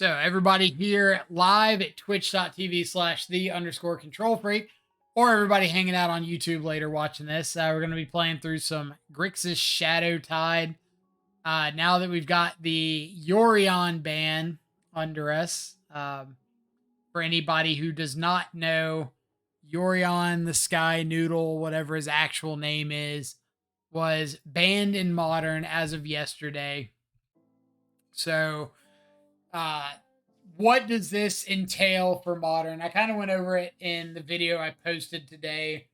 So everybody here live at twitch.tv/the_control freak, or everybody hanging out on YouTube later watching this. We're going to be playing through some Grixis Shadow-Tide. Now that we've got the Yorion ban under us. For anybody who does not know, Yorion the Sky Noodle, whatever his actual name is, was banned in Modern as of yesterday. So what does this entail for Modern? I kind of went over it in the video I posted today,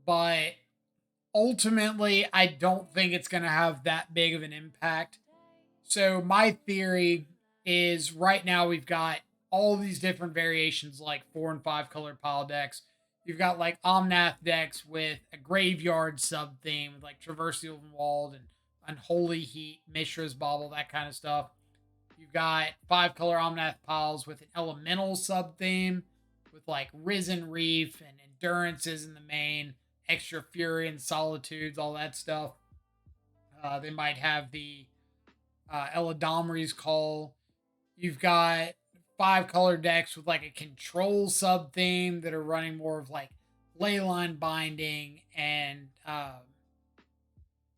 but ultimately I don't think it's going to have that big of an impact. So my theory is right now we've got all these different variations, like 4 and 5 color pile decks. You've got like Omnath decks with a graveyard sub theme, like Traverse the Open Walled and Unholy Heat, Mishra's Bauble, that kind of stuff. You've got 5 color Omnath piles with an elemental sub theme, with like Risen Reef and Endurances in the main, extra Fury and Solitudes, all that stuff. They might have the Eladomri's Call. You've got 5 color decks with like a control sub theme that are running more of like Leyline Binding and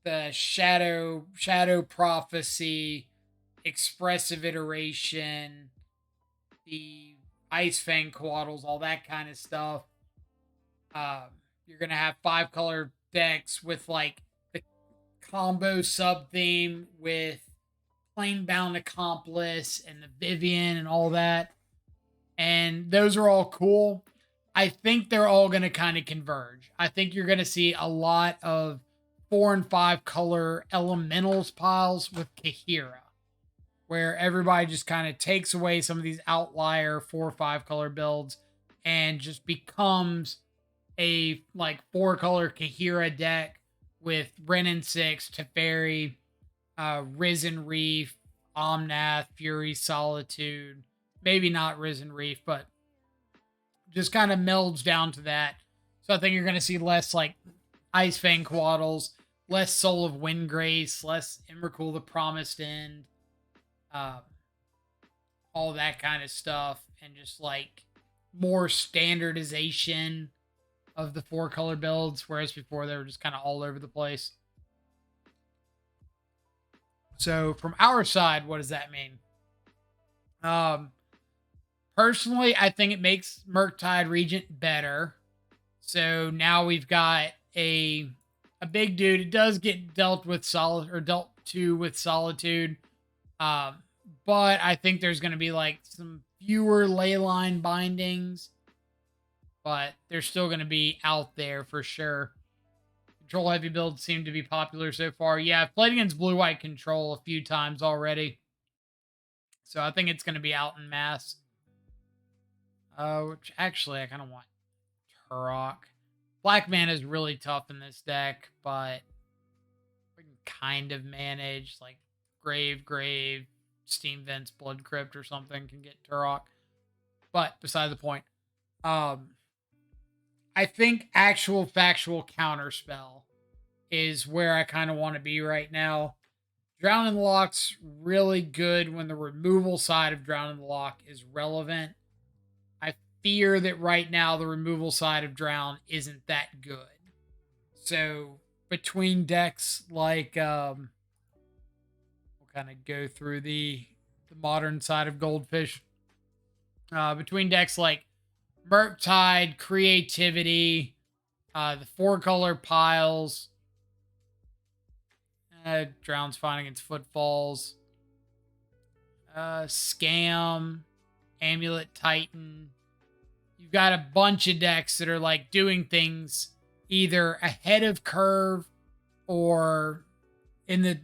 the Shadow Prophecy, Expressive Iteration, the Ice Fang Coatls, all that kind of stuff. You're gonna have 5 color decks with like the combo sub theme with Planebound Accomplice and the Vivian and all that. And those are all cool. I think they're all going to kind of converge. I think you're going to see a lot of 4 and 5 color elementals piles with Kaheera, where everybody just kind of takes away some of these outlier 4 or 5 color builds and just becomes a like 4 color Kaheera deck with Wrenn and 6, Teferi, Risen Reef, Omnath, Fury, Solitude. Maybe not Risen Reef, but just kind of melds down to that. So I think you're going to see less like Ice Fang Coatls, less Soul of Windgrace, less Emrakul the Promised End, all that kind of stuff, and just like more standardization of the 4 color builds, whereas before they were just kind of all over the place. So from our side, what does that mean? Personally, I think it makes Murktide Regent better. So now we've got a big dude. It does get dealt with dealt to with Solitude. But I think there's going to be like some fewer Leyline bindings, but they're still going to be out there for sure. Control heavy builds seem to be popular so far. Yeah, I've played against blue-white control a few times already. So I think it's going to be out in mass. Which actually I kind of want Turok. Black mana is really tough in this deck, but we can kind of manage like Grave, Steam Vents, Blood Crypt or something can get Turok. But beside the point. I think actual factual counterspell is where I kind of want to be right now. Drown in the Lock's really good when the removal side of Drown in the Lock is relevant. I fear that right now the removal side of Drown isn't that good. So between decks like we'll kind of go through the modern side of Goldfish. Between decks like Murktide, Creativity, the 4 color piles. Drown's fine against Footfalls. Scam, Amulet Titan. You've got a bunch of decks that are like doing things either ahead of curve or in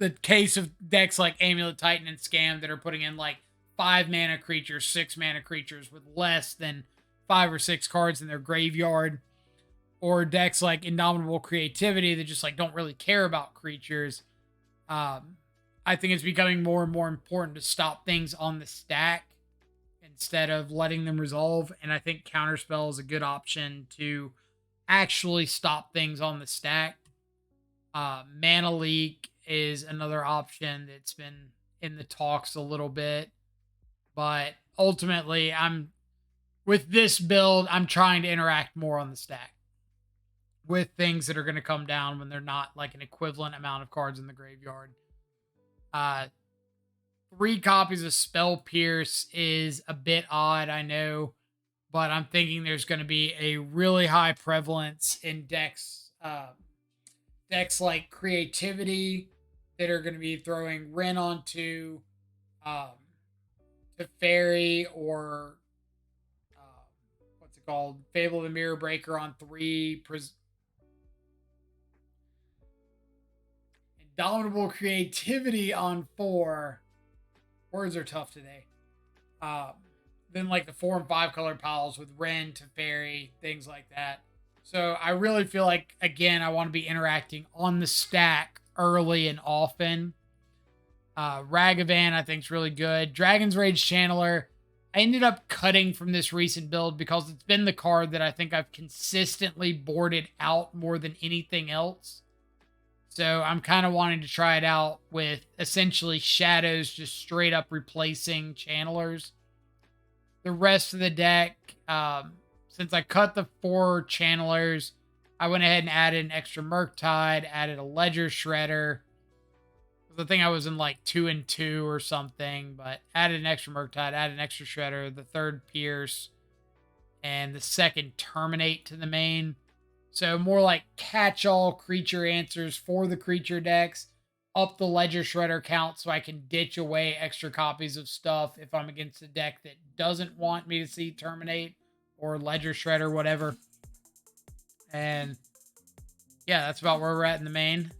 the case of decks like Amulet Titan and Scam that are putting in like 5 mana creatures, 6 mana creatures with less than 5 or 6 cards in their graveyard, or decks like Indomitable Creativity that just like don't really care about creatures. I think it's becoming more and more important to stop things on the stack instead of letting them resolve. And I think Counterspell is a good option to actually stop things on the stack. Mana Leak is another option that's been in the talks a little bit. But ultimately, with this build, I'm trying to interact more on the stack with things that are going to come down when they're not like an equivalent amount of cards in the graveyard. 3 copies of Spell Pierce is a bit odd, I know, but I'm thinking there's going to be a really high prevalence in decks like Creativity that are going to be throwing Ren onto um, Teferi or what's it called? Fable of the Mirror Breaker on 3. Indomitable Creativity on 4. Words are tough today. Then like the 4 and 5 color piles with Ren, Teferi, things like that. So I really feel like, again, I want to be interacting on the stack early and often. Ragavan, I think, is really good. Dragon's Rage Channeler, I ended up cutting from this recent build because it's been the card that I think I've consistently boarded out more than anything else. So I'm kind of wanting to try it out with essentially Shadows just straight up replacing Channelers. The rest of the deck, since I cut the 4 Channelers, I went ahead and added an extra Murktide, added a Ledger Shredder. I think I was in like 2 and 2 or something, but added an extra Murktide, added an extra Shredder, the 3rd Pierce, and the 2nd Terminate to the main. So more like catch-all creature answers for the creature decks. Up the Ledger Shredder count so I can ditch away extra copies of stuff if I'm against a deck that doesn't want me to see Terminate or Ledger Shredder, whatever. And yeah, that's about where we're at in the main.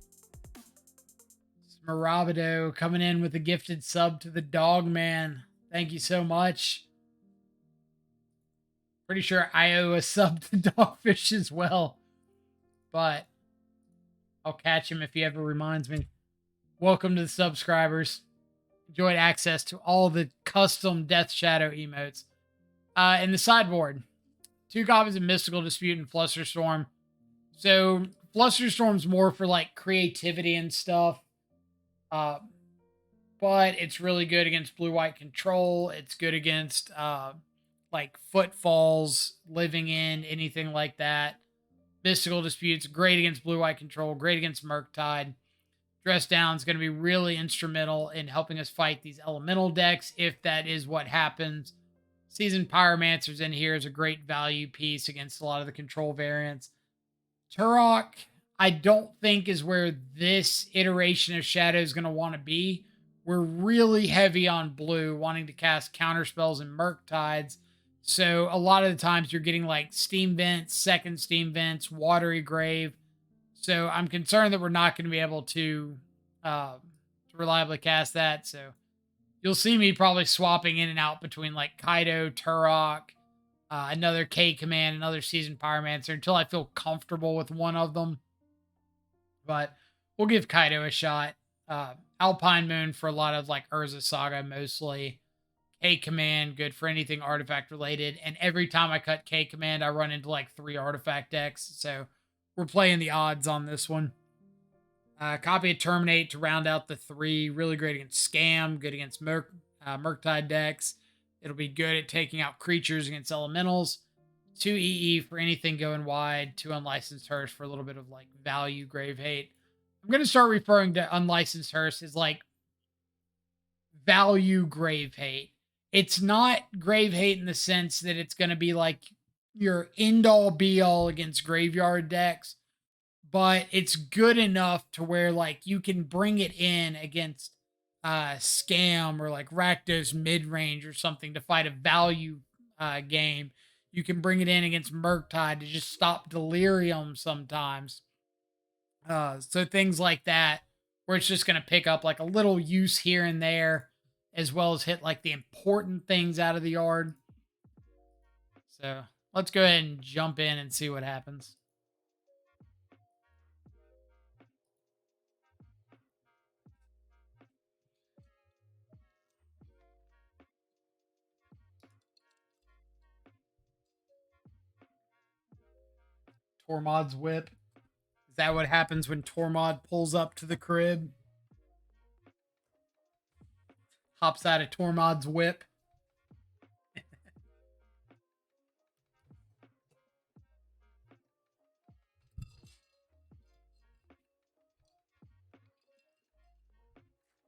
Marabido coming in with a gifted sub to the Dog Man. Thank you so much. Pretty sure I owe a sub to Dogfish as well. But I'll catch him if he ever reminds me. Welcome to the subscribers. Enjoyed access to all the custom Death Shadow emotes. In the sideboard, 2 copies of Mystical Dispute and Flusterstorm. So Flusterstorm's more for like creativity and stuff. But it's really good against blue-white control. It's good against like Footfalls, Living In, anything like that. Mystical Dispute's great against blue-white control, great against Murktide. Dress Down is going to be really instrumental in helping us fight these elemental decks, if that is what happens. Seasoned Pyromancer's in here is a great value piece against a lot of the control variants. Turok, I don't think is where this iteration of Shadow is going to want to be. We're really heavy on blue, wanting to cast counterspells and Murktides. So a lot of the times you're getting like Steam Vents, second Steam Vents, Watery Grave. So I'm concerned that we're not going to be able to reliably cast that. So you'll see me probably swapping in and out between like Kaido, Turok, another K Command, another Seasoned Pyromancer until I feel comfortable with one of them. But we'll give Kaido a shot. Alpine Moon for a lot of like Urza Saga mostly. K Command, good for anything artifact related. And every time I cut K Command, I run into like 3 artifact decks. So we're playing the odds on this one. Copy of Terminate to round out the 3. Really great against Scam, good against Murktide decks. It'll be good at taking out creatures against elementals. 2 EE for anything going wide. 2 Unlicensed Hearse for a little bit of like value grave hate. I'm going to start referring to Unlicensed Hearse as like value grave hate. It's not grave hate in the sense that it's going to be like your end-all be-all against graveyard decks, but it's good enough to where like you can bring it in against Scam or like Rakdos mid-range or something to fight a value game. You can bring it in against Murktide to just stop Delirium sometimes. So things like that, where it's just going to pick up like a little use here and there, as well as hit like the important things out of the yard. So let's go ahead and jump in and see what happens. Tormod's Whip. Is that what happens when Tormod pulls up to the crib? Hops out of Tormod's Whip.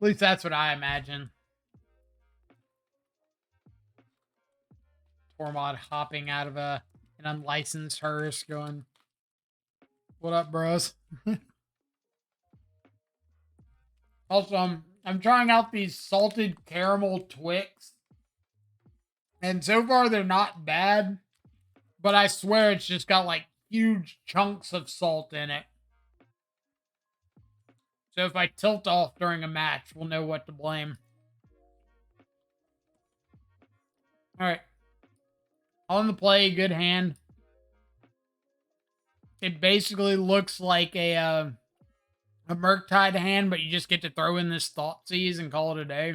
least that's what I imagine. Tormod hopping out of an unlicensed hearse going, what up, bros? Also, I'm trying out these salted caramel Twix. And so far, they're not bad. But I swear it's just got like huge chunks of salt in it. So if I tilt off during a match, we'll know what to blame. Alright. On the play, good hand. It basically looks like a Murktide hand, but you just get to throw in this Thoughtseize and call it a day.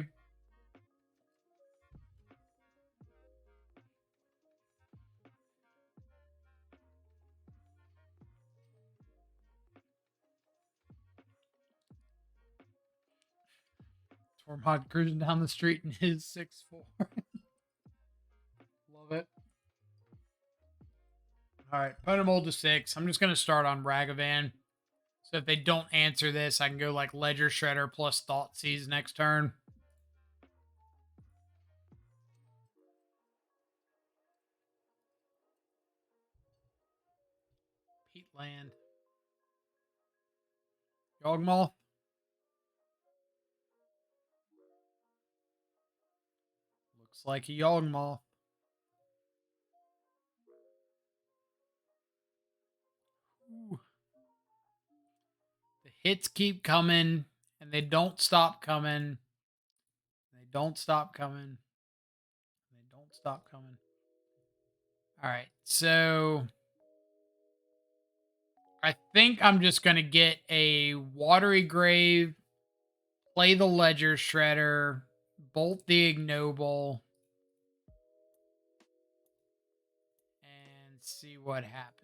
Tormod cruising down the street in his 6'4". Love it. Alright, put him old to 6. I'm just going to start on Ragavan. So if they don't answer this, I can go like Ledger Shredder plus Thoughtseize next turn. Peatland. Yawgmoth. Looks like a Yawgmoth. Ooh. The hits keep coming, and they don't stop coming. They don't stop coming. They don't stop coming. All right, so I think I'm just going to get a Watery Grave, play the Ledger Shredder, bolt the Ignoble, and see what happens.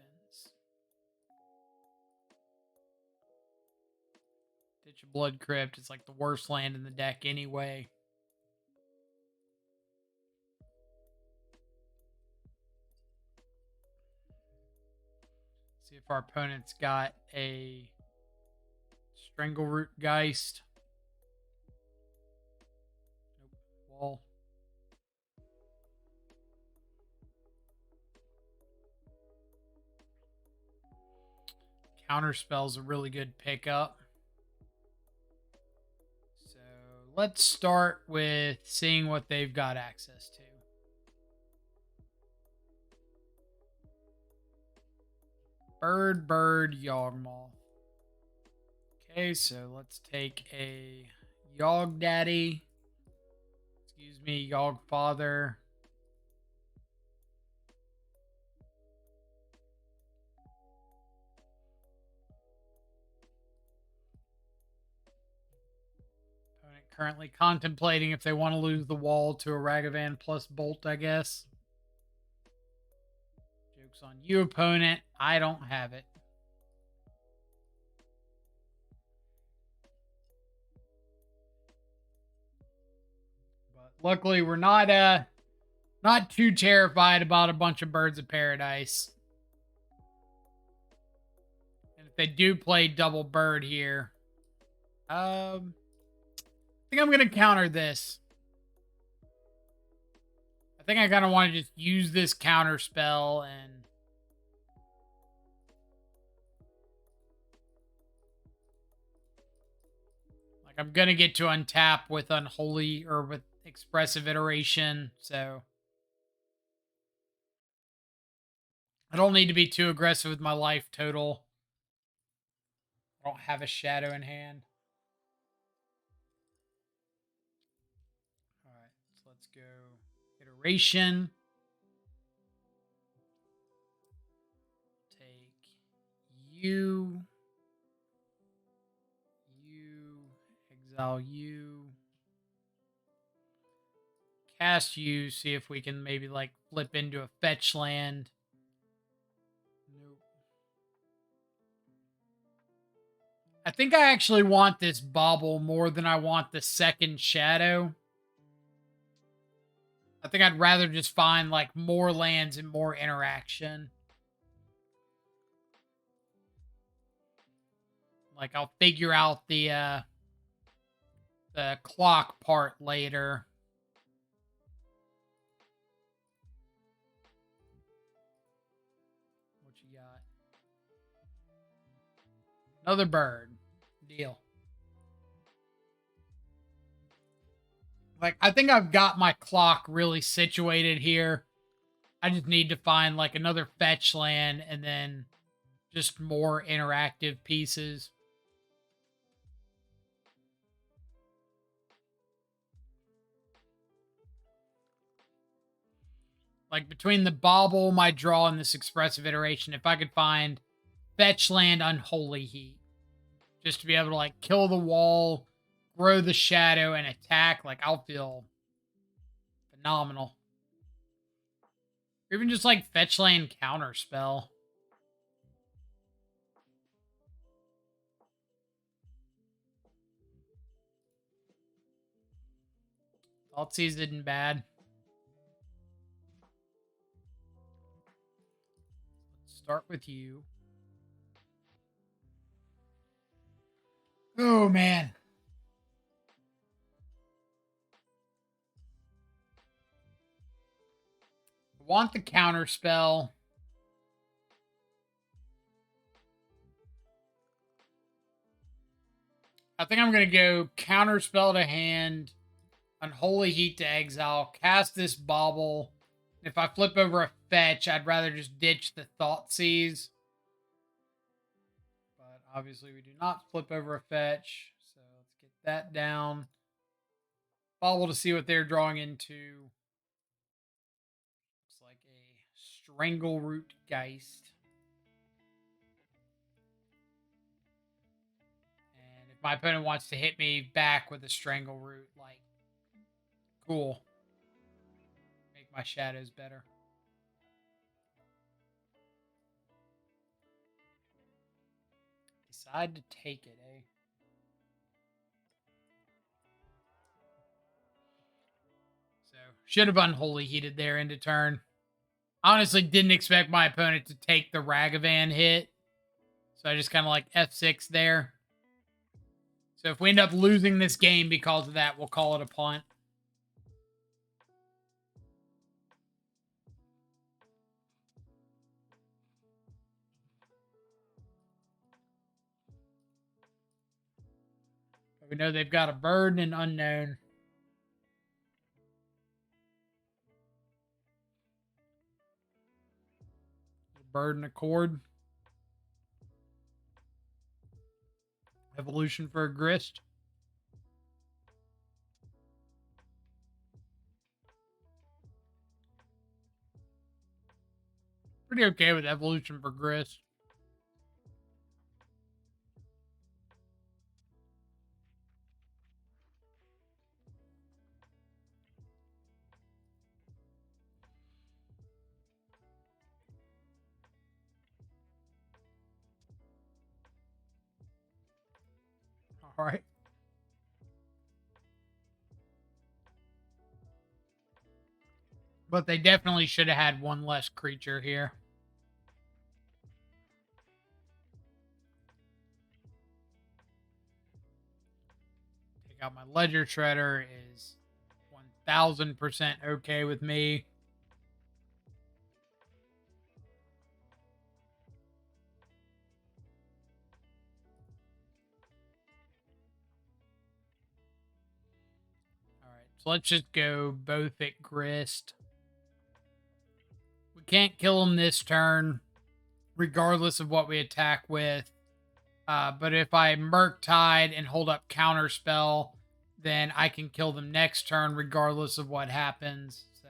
Ditch a Blood Crypt. It's like the worst land in the deck anyway. See if our opponent's got a Strangleroot Geist. Nope. Wall. Counterspell's a really good pickup. So let's start with seeing what they've got access to. Bird, Yawgmoth. Okay, so let's take a Yawg Daddy. Excuse me, Yawg Father. Opponent currently contemplating if they want to lose the wall to a Ragavan plus Bolt, I guess. Joke's on you, opponent. I don't have it. But luckily, we're not too terrified about a bunch of Birds of Paradise. And if they do play double bird here, I think I'm going to counter this. I think I kind of want to just use this counter spell and like I'm going to get to untap with Unholy or with Expressive Iteration, so I don't need to be too aggressive with my life total. I don't have a shadow in hand. All right, so let's go Iteration. Take you, exile you, cast you, see if we can maybe like flip into a fetch land. Nope. I think I actually want this Bauble more than I want the second Shadow. I think I'd rather just find like more lands and more interaction. Like I'll figure out the the clock part later. What you got? Another bird. Deal. Like, I think I've got my clock really situated here. I just need to find, like, another fetch land and then just more interactive pieces. Like, between the bauble, my draw, and this expressive iteration, if I could find fetch land Unholy Heat, just to be able to, like, kill the wall, grow the shadow, and attack, like, I'll feel phenomenal. Or even just, like, fetch land counterspell. Altsies isn't bad. Let's start with you. Oh, man. I want the counterspell. I think I'm going to go counterspell to hand, Unholy Heat to exile, cast this bauble. If I flip over a fetch, I'd rather just ditch the Thoughtseize. But obviously we do not flip over a fetch. So let's get that down. Bauble to see what they're drawing into. Looks like a Strangleroot Geist. And if my opponent wants to hit me back with a Strangleroot, like, cool. Make my shadows better. Decide to take it, eh? So, should have Unholy Heated there into turn. Honestly, didn't expect my opponent to take the Ragavan hit. So I just kind of like F6 there. So if we end up losing this game because of that, we'll call it a punt. But we know they've got a bird and an unknown. A bird and a cord. Evolution for a grist. Pretty okay with evolution for grist. All right. But they definitely should have had one less creature here. Take out my Ledger Shredder is 1000% okay with me. All right, so let's just go both at grist. We can't kill him this turn, regardless of what we attack with. But if I Murktide and hold up Counterspell, then I can kill them next turn, regardless of what happens. So,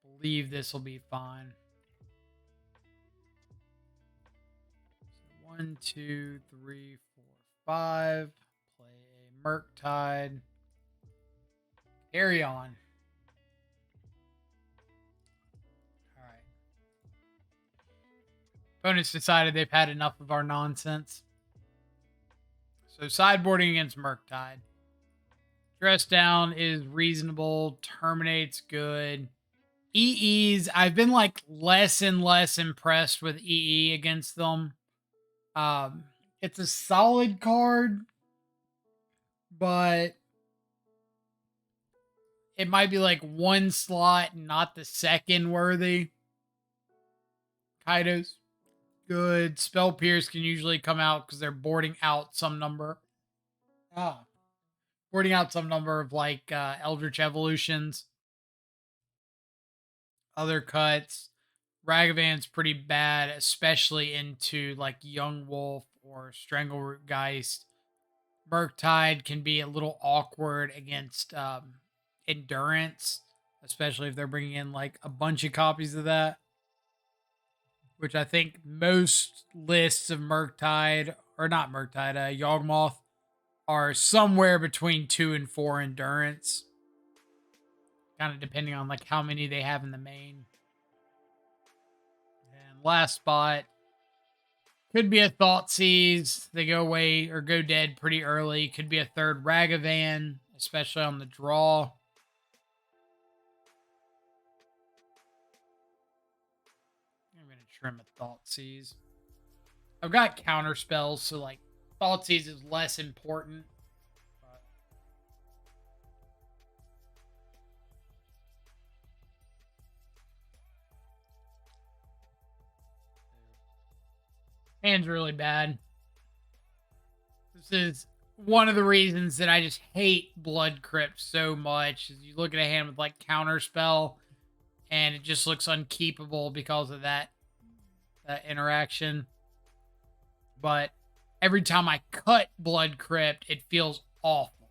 I believe this will be fine. So 1, 2, 3, 4, 5. Play a Murktide. Carry on. Opponents decided they've had enough of our nonsense. So sideboarding against Murktide. Dress down is reasonable. Terminate's good. EEs, I've been like less and less impressed with EE against them. It's a solid card, but it might be like one slot, not the second worthy. Kaido's good. Spell Pierce can usually come out because they're boarding out some number. Ah, boarding out some number of like Eldritch Evolutions. Other cuts. Ragavan's pretty bad, especially into like Yawgmoth or Strangleroot Geist. Murktide can be a little awkward against Endurance, especially if they're bringing in like a bunch of copies of that. Which I think most lists of Murktide, or not Murktide, Yawgmoth, are somewhere between 2 and 4 Endurance. Kind of depending on like how many they have in the main. And last spot could be a Thoughtseize. They go away or go dead pretty early. Could be a third Ragavan, especially on the draw. I'm going to trim a Thoughtseize. I've got counter spells, so like Thoughtseize is less important. But hand's really bad. This is one of the reasons that I just hate Blood Crypt so much. Is you look at a hand with like counter spell, and it just looks unkeepable because of that interaction. But every time I cut Blood Crypt, it feels awful.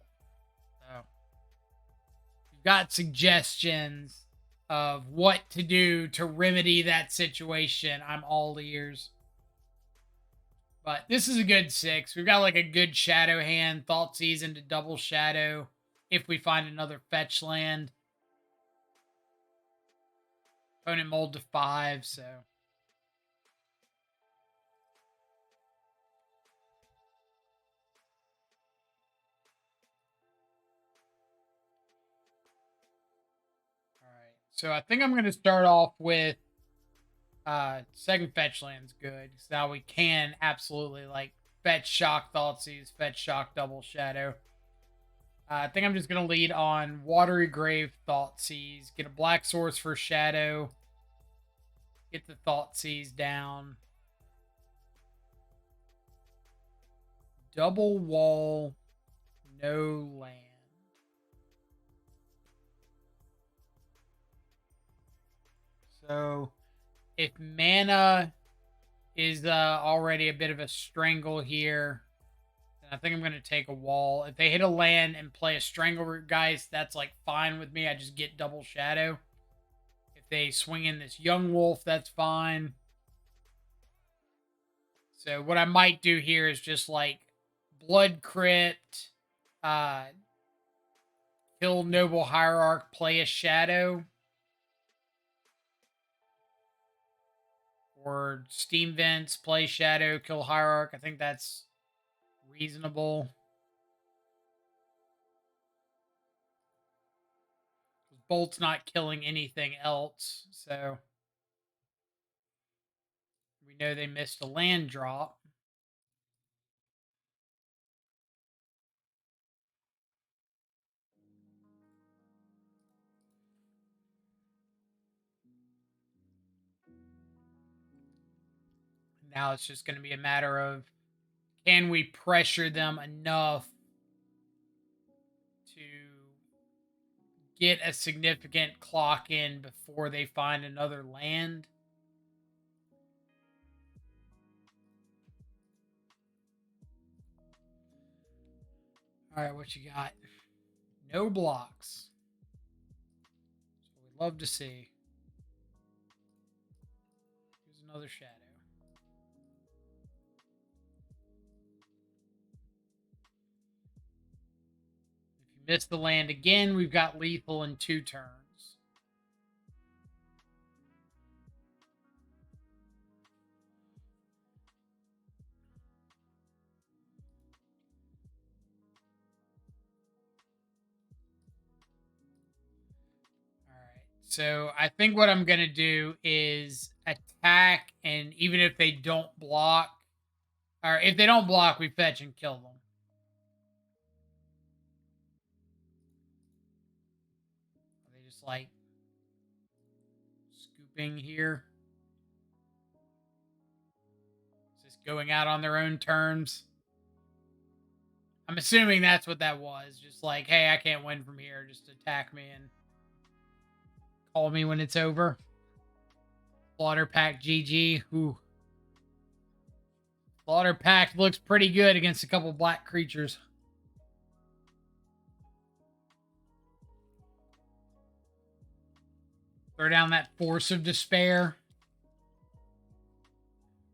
So, if you've got suggestions of what to do to remedy that situation, I'm all ears. But this is a good 6. We've got like a good shadow hand. Thoughtseize into double shadow if we find another fetch land. Opponent mold to 5, so. Alright. So I think I'm going to start off with second fetch land's good. So now we can absolutely like fetch shock Thoughtseize, fetch shock double shadow. I think I'm just going to lead on Watery Grave Thoughtseize, get a black source for shadow, get the Thoughtseize down. Double wall, no land. So if mana is already a bit of a strangle here, then I think I'm going to take a wall. If they hit a land and play a Strangleroot Geist, that's like fine with me. I just get double shadow. If they swing in this Yawgmoth, that's fine. So what I might do here is just like Blood Crypt, kill Noble Hierarch, play a shadow. Or Steam Vents, play shadow, kill Hierarch. I think that's reasonable. Bolt's not killing anything else, so we know they missed a land drop. Now it's just going to be a matter of can we pressure them enough to get a significant clock in before they find another land. All right, what you got? No blocks. So we'd love to see. Here's another shadow. If you miss the land again, we've got lethal in 2 turns. So I think what I'm going to do is attack, and even if they don't block, or if they don't block, we fetch and kill them. just like scooping here. Just going out on their own terms. I'm assuming that's what that was. Just like, hey, I can't win from here. Just attack me and call me when it's over. Slaughter Pact GG. Ooh. Slaughter Pact looks pretty good against a couple black creatures. Throw down that Force of Despair.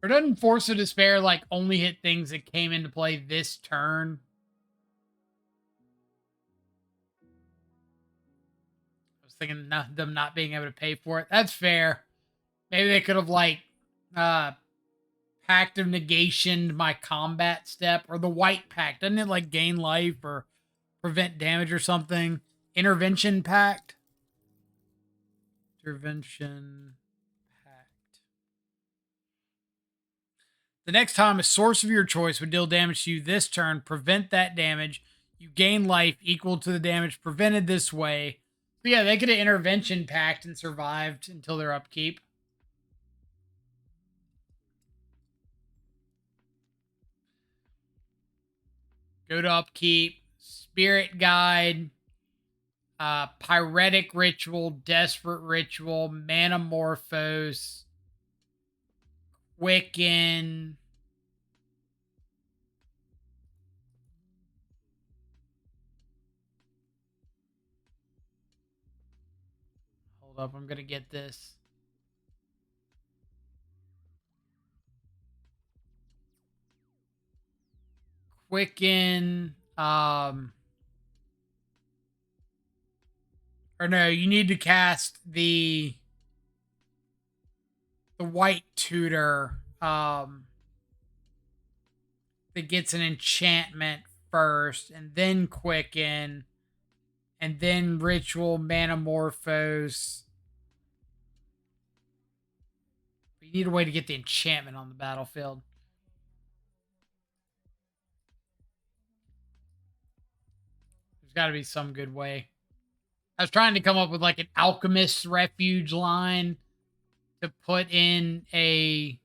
Or doesn't Force of Despair like only hit things that came into play this turn? I was thinking them not being able to pay for it. That's fair. Maybe they could have like Pact of Negation my combat step, or the White Pact. Doesn't it like gain life or prevent damage or something? Intervention Pact. Intervention Pact. The next time a source of your choice would deal damage to you this turn, prevent that damage. You gain life equal to the damage prevented this way. But yeah, they could have Intervention Pact and survived until their upkeep. Go to upkeep. Spirit Guide. Pyretic Ritual. Desperate Ritual. Manamorphose. Quicken. Hold up, I'm gonna get this. Quicken. Or no, you need to cast the White Tutor that gets an enchantment first, and then Quicken, and then Ritual Manamorphose. You need a way to get the enchantment on the battlefield. There's got to be some good way. I was trying to come up with like an Alchemist's Refuge line to put in a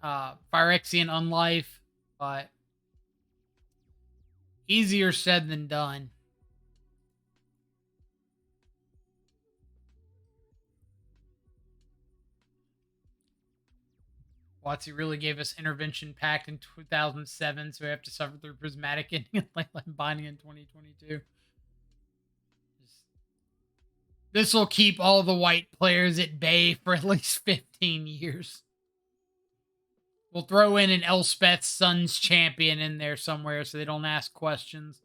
Phyrexian Unlife, but easier said than done. WotC really gave us Intervention Pact in 2007, so we have to suffer through Prismatic Ending and Leyline Binding in 2022. This will keep all the white players at bay for at least 15 years. We'll throw in an Elspeth's Sun's Champion in there somewhere so they don't ask questions.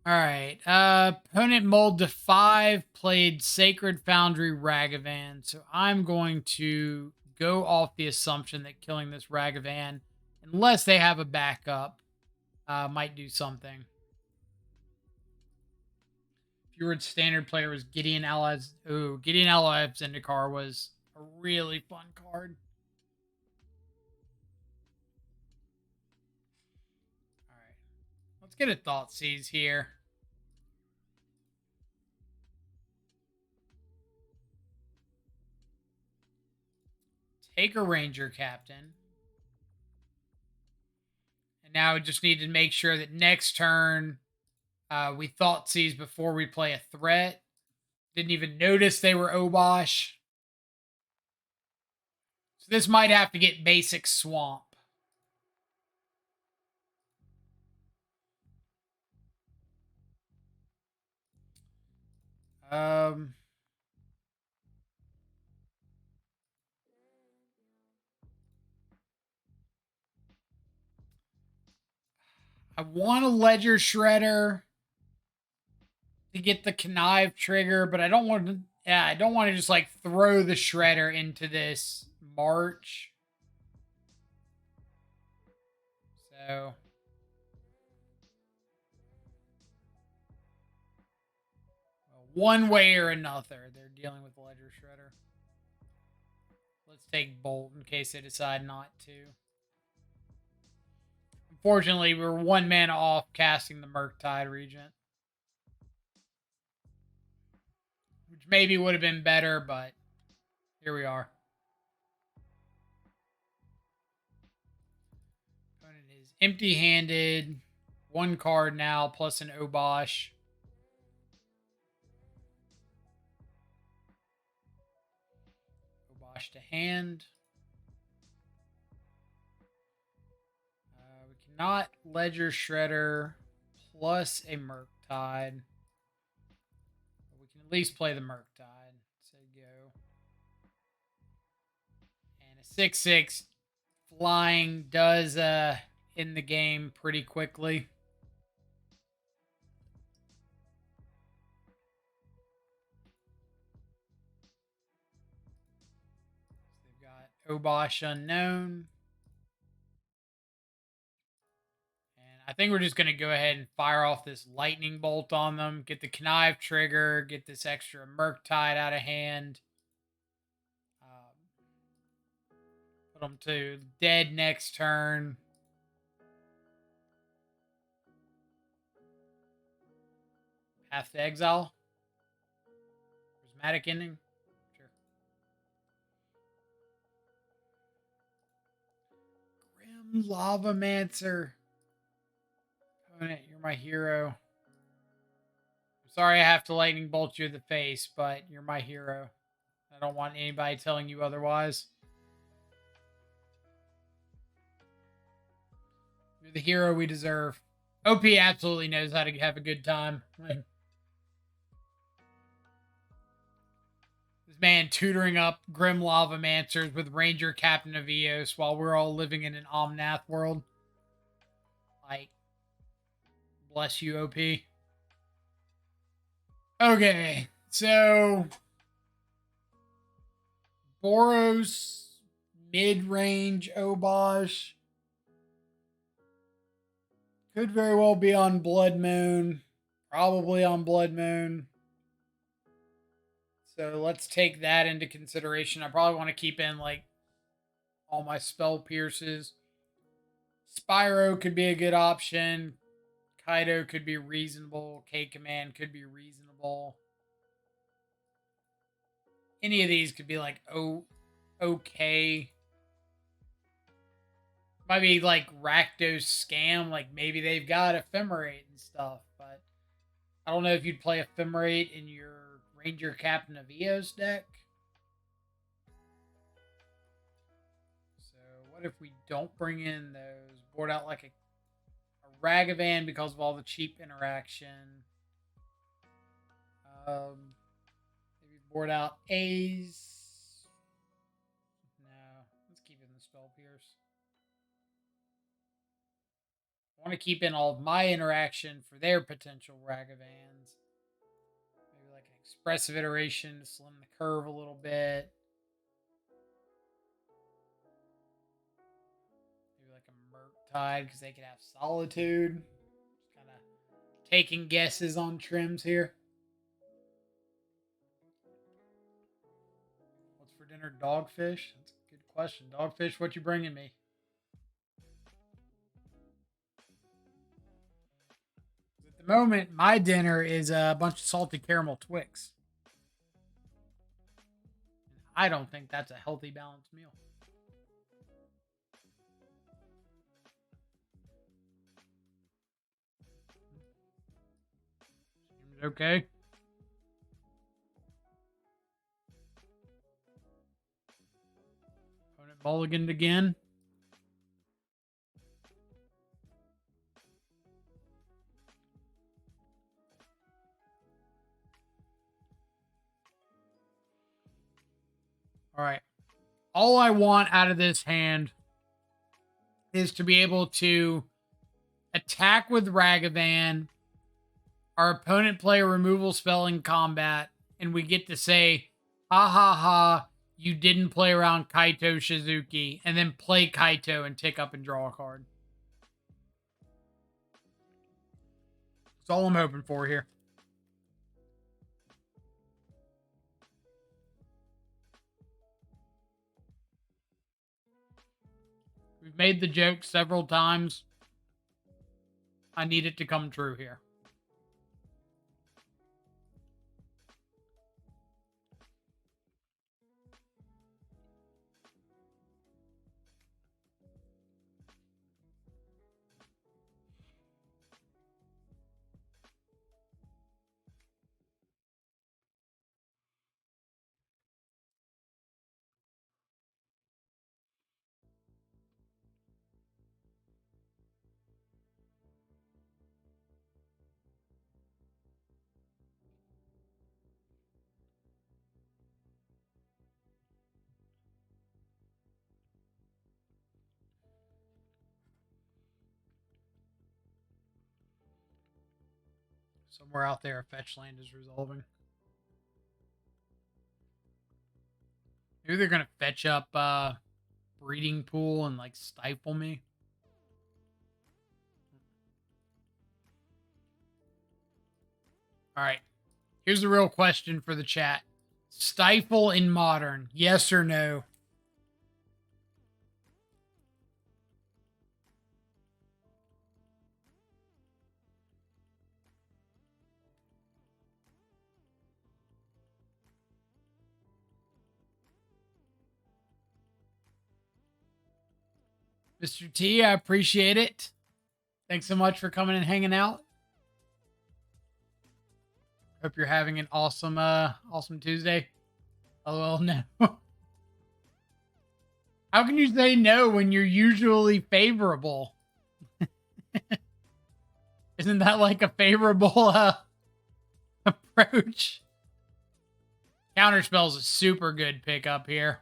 All right. Opponent mulled to 5, played Sacred Foundry Ragavan. So I'm going to go off the assumption that killing this Ragavan, unless they have a backup, might do something. Fjord's standard player was Gideon Allies. Ooh, Gideon Allies Zendikar was a really fun card. All right. Let's get a Thoughtseize here. Take a Ranger Captain. And now we just need to make sure that next turn we Thoughtseize before we play a threat. Didn't even notice they were Obosh. So this might have to get basic Swamp. I want a Ledger Shredder to get the Connive trigger, but I don't want to. Yeah, I don't want to just like throw the Shredder into this March. So one way or another, they're dealing with Ledger Shredder. Let's take Bolt in case they decide not to. Unfortunately, we're 1 mana off casting the Murktide Regent. maybe would have been better, but here we are. Opponent is empty-handed. 1 card now, plus an Obosh. Obosh to hand. We cannot Ledger Shredder plus a Murktide. We can at least play the Murktide. So go. And a 6/6 flying does end the game pretty quickly. So they've got Obosh Unknown. I think we're just going to go ahead and fire off this lightning bolt on them. Get the connive trigger. Get this extra Murktide out of hand. Put them to dead next turn. Path to Exile. Prismatic Ending. Sure. Grim Lavamancer. You're my hero. I'm sorry I have to lightning bolt you in the face, but you're my hero. I don't want anybody telling you otherwise. You're the hero we deserve. OP absolutely knows how to have a good time. This man tutoring up Grim Lavamancers with Ranger Captain of Eos while we're all living in an Omnath world. Like, bless you, OP. Okay, so Boros, mid-range Obosh. Could very well be on Blood Moon. Probably on Blood Moon. So let's take that into consideration. I probably want to keep in, like, all my spell pierces. Spyro could be a good option. Kaido could be reasonable. K-Command could be reasonable. Any of these could be like, okay. Might be like Rakdos Scam. Like maybe they've got Ephemerate and stuff. But I don't know if you'd play Ephemerate in your Ranger Captain of Eos deck. So what if we don't bring in those? Board out like a Ragavan because of all the cheap interaction. Maybe board out A's. No, let's keep it in the Spell Pierce. I want to keep in all of my interaction for their potential Ragavans. Maybe like an expressive iteration to slim the curve a little bit. Like a Murktide because they could have Solitude. Just kind of taking guesses on trims here. What's for dinner? Dogfish? That's a good question. Dogfish, what you bringing me? At the moment, my dinner is a bunch of salty caramel Twix. I don't think that's a healthy, balanced meal. Okay. Opponent mulliganed again. All right. All I want out of this hand is to be able to attack with Ragavan. Our opponent play a removal spell in combat, and we get to say, ha ha ha, you didn't play around Kaito Shizuki, and then play Kaito and take up and draw a card. That's all I'm hoping for here. We've made the joke several times. I need it to come true here. Somewhere out there, a fetch land is resolving. Maybe they're gonna fetch up breeding pool and like stifle me. All right. Here's the real question for the chat. Stifle in modern, yes or no? Mr. T, I appreciate it. Thanks so much for coming and hanging out. Hope you're having an awesome Tuesday. Oh, no. How can you say no when you're usually favorable? Isn't that like a favorable approach? Counterspell's a super good pickup here.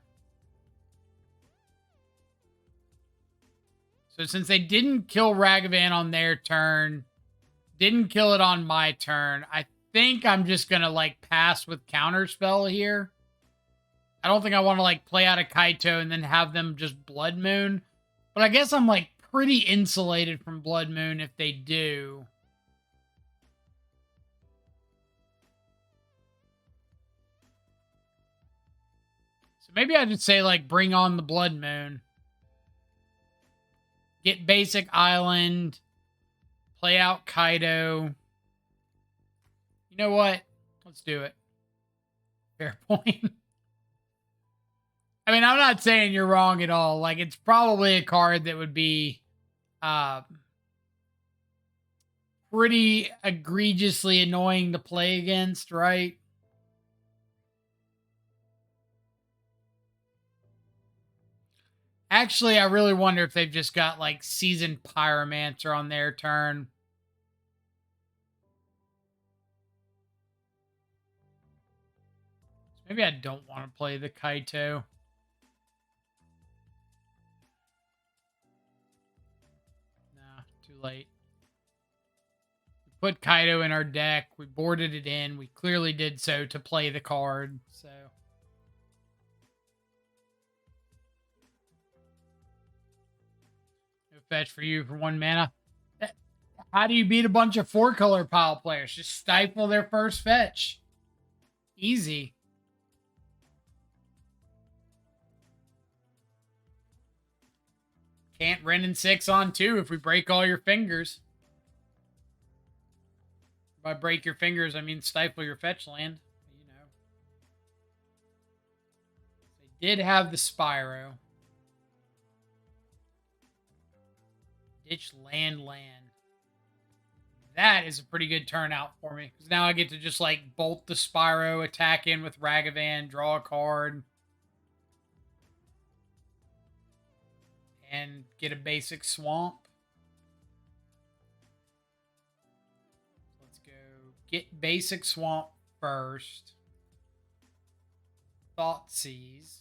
So since they didn't kill Ragavan on their turn, didn't kill it on my turn, I think I'm just going to like pass with Counterspell here. I don't think I want to like play out a Kaito and then have them just Blood Moon. But I guess I'm like pretty insulated from Blood Moon if they do. So maybe I just say like bring on the Blood Moon. Get basic Island. Play out Kaido. You know what? Let's do it. Fair point. I mean, I'm not saying you're wrong at all. Like, it's probably a card that would be pretty egregiously annoying to play against, right? Actually, I really wonder if they've just got, like, Seasoned Pyromancer on their turn. Maybe I don't want to play the Kaito. Nah, too late. We put Kaito in our deck. We boarded it in. We clearly did so to play the card, so... Fetch for you for 1 mana. How do you beat a bunch of 4-color pile players? Just stifle their first fetch. Easy. Can't Wrenn and 6 on 2 if we break all your fingers. By break your fingers, I mean stifle your fetch land. You know. They did have the Spyro. Ditch land. That is a pretty good turnout for me. Because now I get to just like bolt the Spyro, attack in with Ragavan, draw a card. And get a basic swamp. Let's go get basic swamp first. Thoughtseize.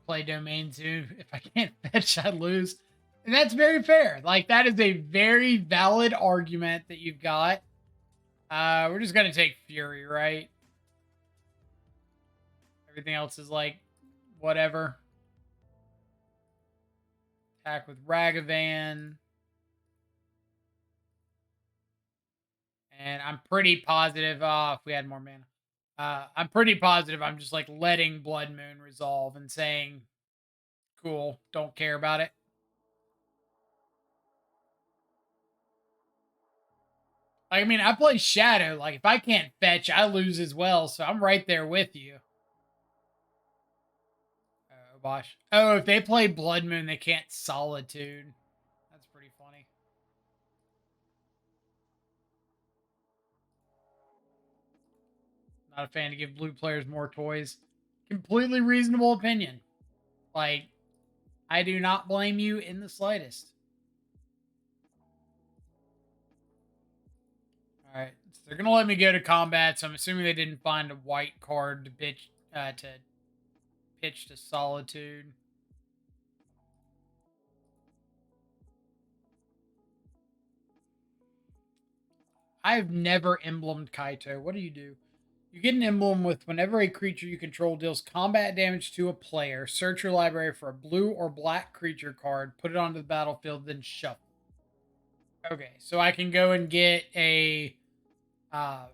Play Domain Zoo. If I can't fetch, I lose. And that's very fair. Like, that is a very valid argument that you've got. We're just going to take Fury, right? Everything else is like, whatever. Attack with Ragavan. And I'm pretty positive, if we had more mana. I'm pretty positive I'm just like letting Blood Moon resolve and saying, cool, don't care about it. I mean, I play Shadow. Like, if I can't fetch, I lose as well. So I'm right there with you. Obosh. Oh, if they play Blood Moon, they can't Solitude. That's pretty funny. Not a fan to give blue players more toys. Completely reasonable opinion. Like, I do not blame you in the slightest. All right, so they're gonna let me go to combat. So I'm assuming they didn't find a white card to pitch to Solitude. I've never emblemed Kaito. What do? You get an emblem with whenever a creature you control deals combat damage to a player, search your library for a blue or black creature card, put it onto the battlefield, then shuffle. Okay, so I can go and get uh,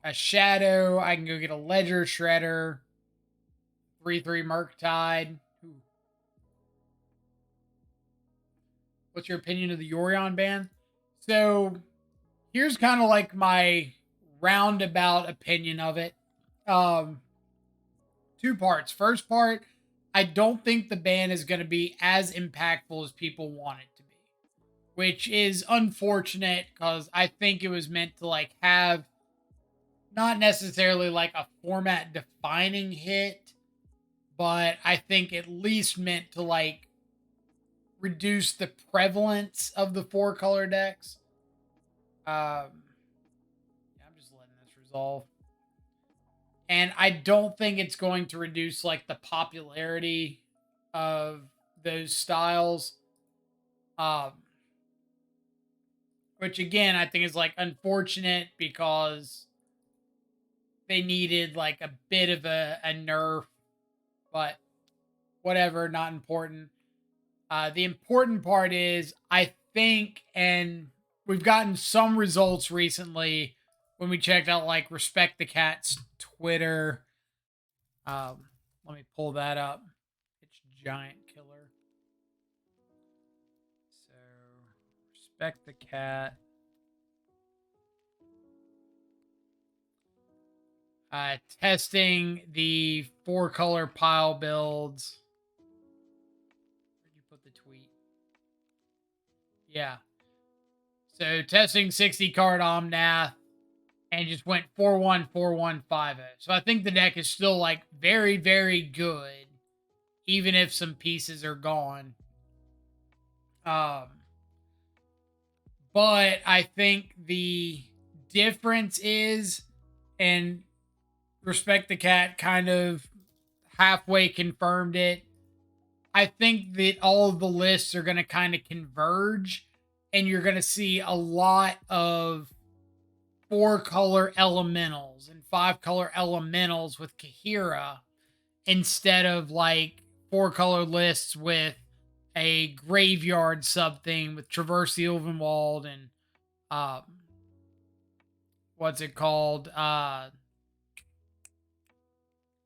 a Shadow. I can go get a Ledger Shredder, 3/3 Murktide. Ooh. What's your opinion of the Yorion ban? So here's kind of like my roundabout opinion of it. Um, Two parts. First part, I don't think the ban is going to be as impactful as people want it to be, which is unfortunate because I think it was meant to like have not necessarily like a format defining hit, but I think at least meant to like reduce the prevalence of the 4-color decks. I'm just letting this resolve. And I don't think it's going to reduce like the popularity of those styles. Um, which again, I think is like unfortunate because they needed like a bit of a nerf, but whatever, not important. The important part is I think, and we've gotten some results recently when we checked out like Respect the Cat's Twitter. Let me pull that up. It's Giant Killer. So Respect the Cat. Testing the 4-color pile builds. Where'd you put the tweet? Yeah. So testing 60 card Omnath and just went 4-1, 4-1, 5-0. So I think the deck is still like very, very good, even if some pieces are gone. But I think the difference is, and Respect the Cat kind of halfway confirmed it. I think that all of the lists are going to kind of converge, and you're going to see a lot of 4-color elementals and 5-color elementals with Kaheera instead of like 4-color lists with a graveyard something with Traverse the Ulvenwald and what's it called?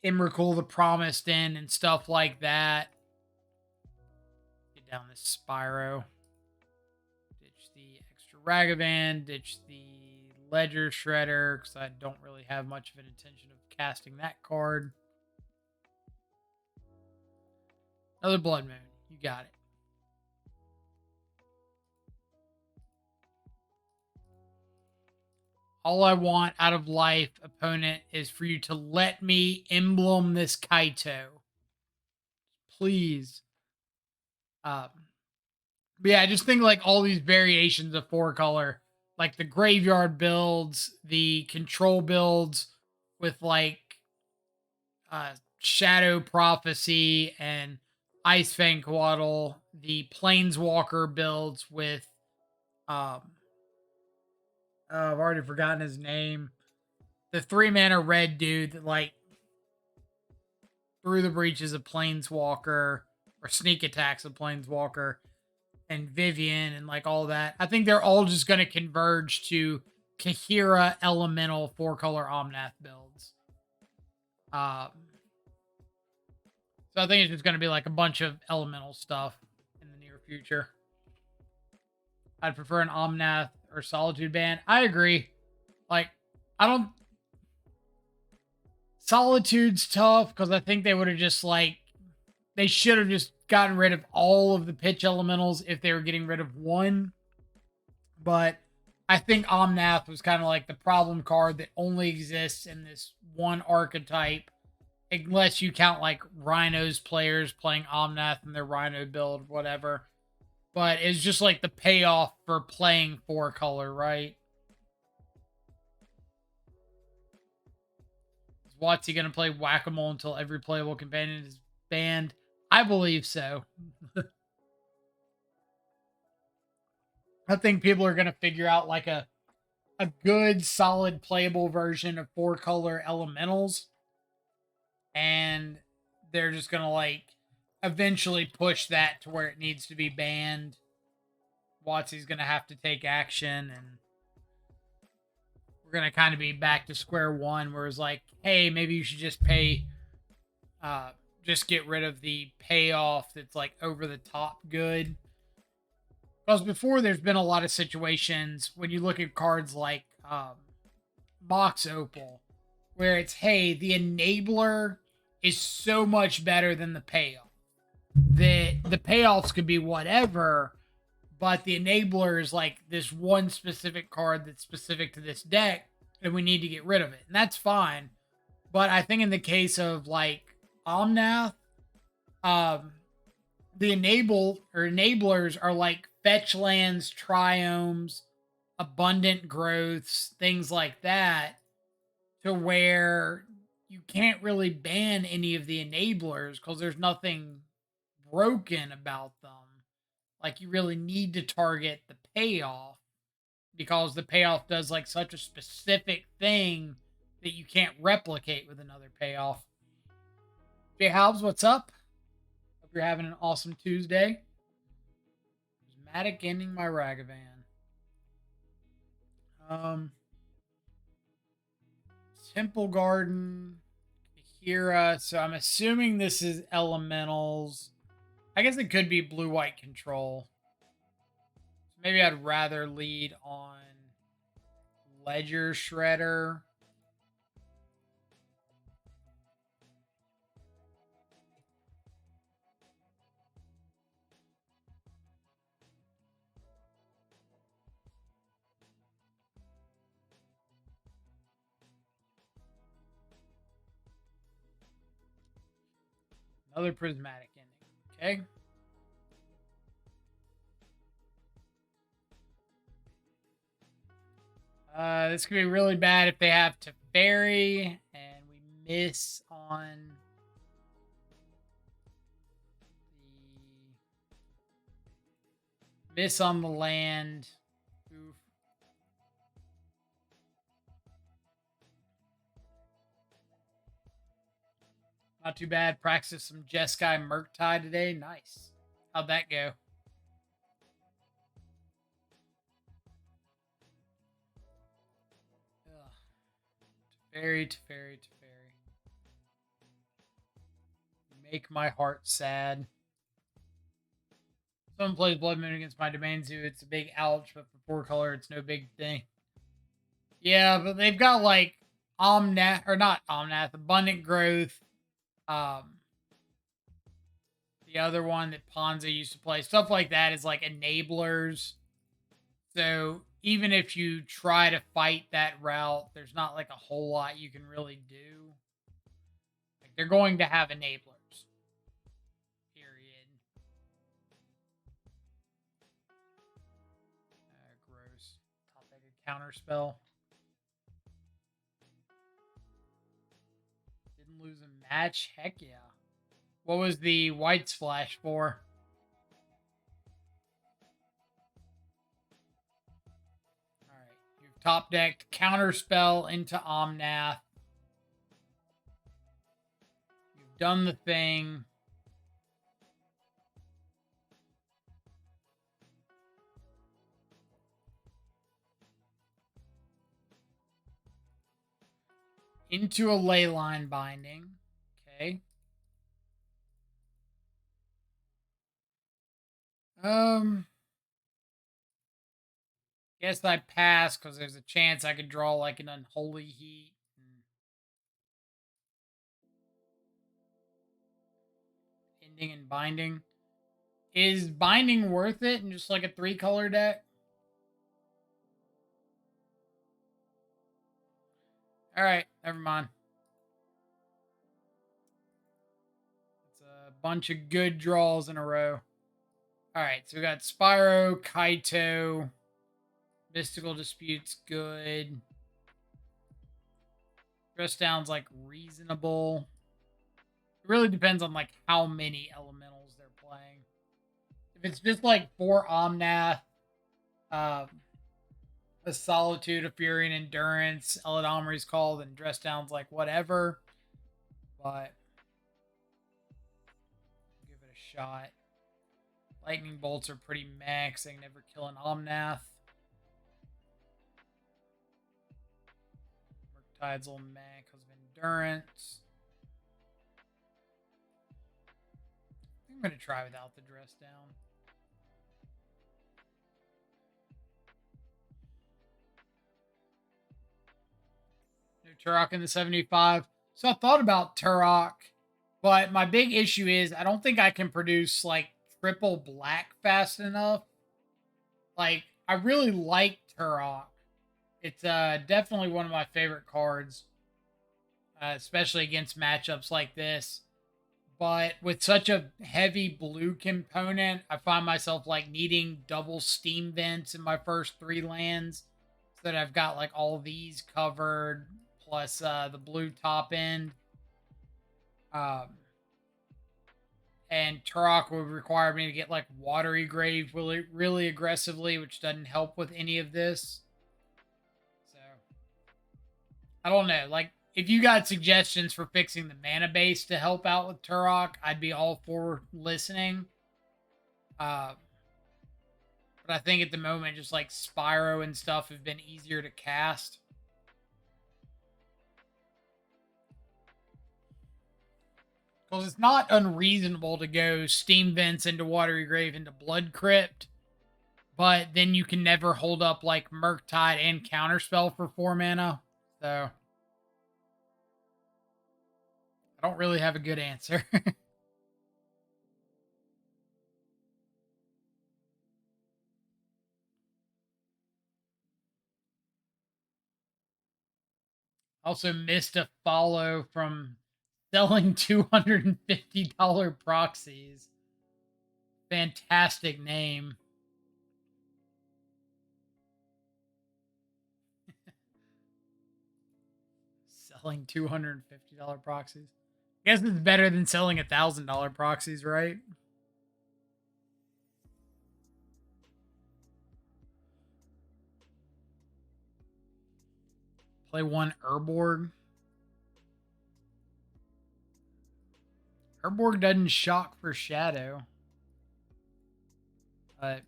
Emrakul the Promised End and stuff like that. Get down this Spyro. Ditch the extra Ragavan. Ditch the Ledger Shredder because I don't really have much of an intention of casting that card. Another Blood Moon. You got it. All I want out of life, opponent, is for you to let me emblem this Kaito. Please. But yeah, I just think like all these variations of 4-color, like the graveyard builds, the control builds with like Shadow Prophecy and Ice Fang Coatl, the Planeswalker builds with I've already forgotten his name. The 3-mana red dude that like through the breaches of Planeswalker or sneak attacks of Planeswalker and Vivian and like all that. I think they're all just going to converge to Kaheera Elemental 4-color Omnath builds. So I think it's just going to be like a bunch of elemental stuff in the near future. I'd prefer an Omnath or Solitude ban. I agree. Like, I don't... Solitude's tough because I think they would have just like... They should have just gotten rid of all of the pitch elementals if they were getting rid of one. But I think Omnath was kind of like the problem card that only exists in this one archetype. Unless you count like Rhinos players playing Omnath in their Rhino build, whatever. But it's just like the payoff for playing 4-color, right? Is Watsy going to play Whack-A-Mole until every playable companion is banned? I believe so. I think people are going to figure out like a a good, solid, playable version of 4-color elementals, and they're just gonna like eventually push that to where it needs to be banned. Watsy's gonna have to take action, and we're gonna kind of be back to square one, where it's like, hey, maybe you should just pay, uh, just get rid of the payoff that's like over the top good. Because before, there's been a lot of situations when you look at cards like Mox Opal, where it's, hey, the enabler is so much better than the payoff. The payoffs could be whatever, but the enabler is like this one specific card that's specific to this deck, and we need to get rid of it. And that's fine. But I think in the case of like Omnath, um, the enablers are like fetch lands, triomes, abundant growths, things like that, to where you can't really ban any of the enablers because there's nothing broken about them. Like, you really need to target the payoff because the payoff does like such a specific thing that you can't replicate with another payoff. Jay Halbs, what's up? Hope you're having an awesome Tuesday. Matic ending my Ragavan. Temple Garden, Kaheera. So I'm assuming this is elementals. I guess it could be blue-white control. So maybe I'd rather lead on Ledger Shredder. Another prismatic ending. Okay. This could be really bad if they have Teferi and we miss on the land. Oof. Not too bad. Practice some Jeskai Murktide today. Nice. How'd that go? Teferi. Make my heart sad. Someone plays Blood Moon against my Domain Zoo. It's a big ouch, but for 4-color, it's no big thing. Yeah, but they've got like Omnath, or not Omnath, Abundant Growth. The other one that Ponza used to play, stuff like that is like enablers. So even if you try to fight that route, there's not like a whole lot you can really do. Like, they're going to have enablers. Period. Gross. Top deck a counter spell. Didn't lose a match? Heck yeah. What was the white splash for? Alright. You've top decked Counterspell into Omnath. You've done the thing. Into a Leyline Binding. Okay. Guess I pass because there's a chance I could draw like an Unholy Heat. Ending and Binding. Is Binding worth it in just like a 3-color deck? Alright, never mind. It's a bunch of good draws in a row. Alright, so we got Spyro, Kaito, Mystical Dispute's good. Dress Down's like reasonable. It really depends on like how many elementals they're playing. If it's just like 4 Omnath, a Solitude, a Fury, and Endurance. Elidomri's called, and Dress Down's like whatever. But give it a shot. Lightning Bolts are pretty max. They can never kill an Omnath. Murktide's a little meh because of Endurance. I'm going to try without the Dress Down. No Turok in the 75. So I thought about Turok, but my big issue is I don't think I can produce like triple black fast enough. Like, I really like Turok. It's definitely one of my favorite cards, especially against matchups like this. But with such a heavy blue component, I find myself like needing double steam vents in my first 3 lands, so that I've got like all these covered plus the blue top end. Um, and Turok would require me to get like Watery Grave really, really aggressively, which doesn't help with any of this. So I don't know. Like, if you got suggestions for fixing the mana base to help out with Turok, I'd be all for listening. But I think at the moment, just like Spyro and stuff have been easier to cast. Because it's not unreasonable to go Steam Vents into Watery Grave into Blood Crypt, but then you can never hold up like Murktide and Counterspell for 4 mana. So I don't really have a good answer. Also missed a follow from selling $250 proxies. Fantastic name. Selling $250 proxies. I guess it's better than selling $1,000 proxies, right? Play one Urborg. Urborg doesn't shock for Shadow. But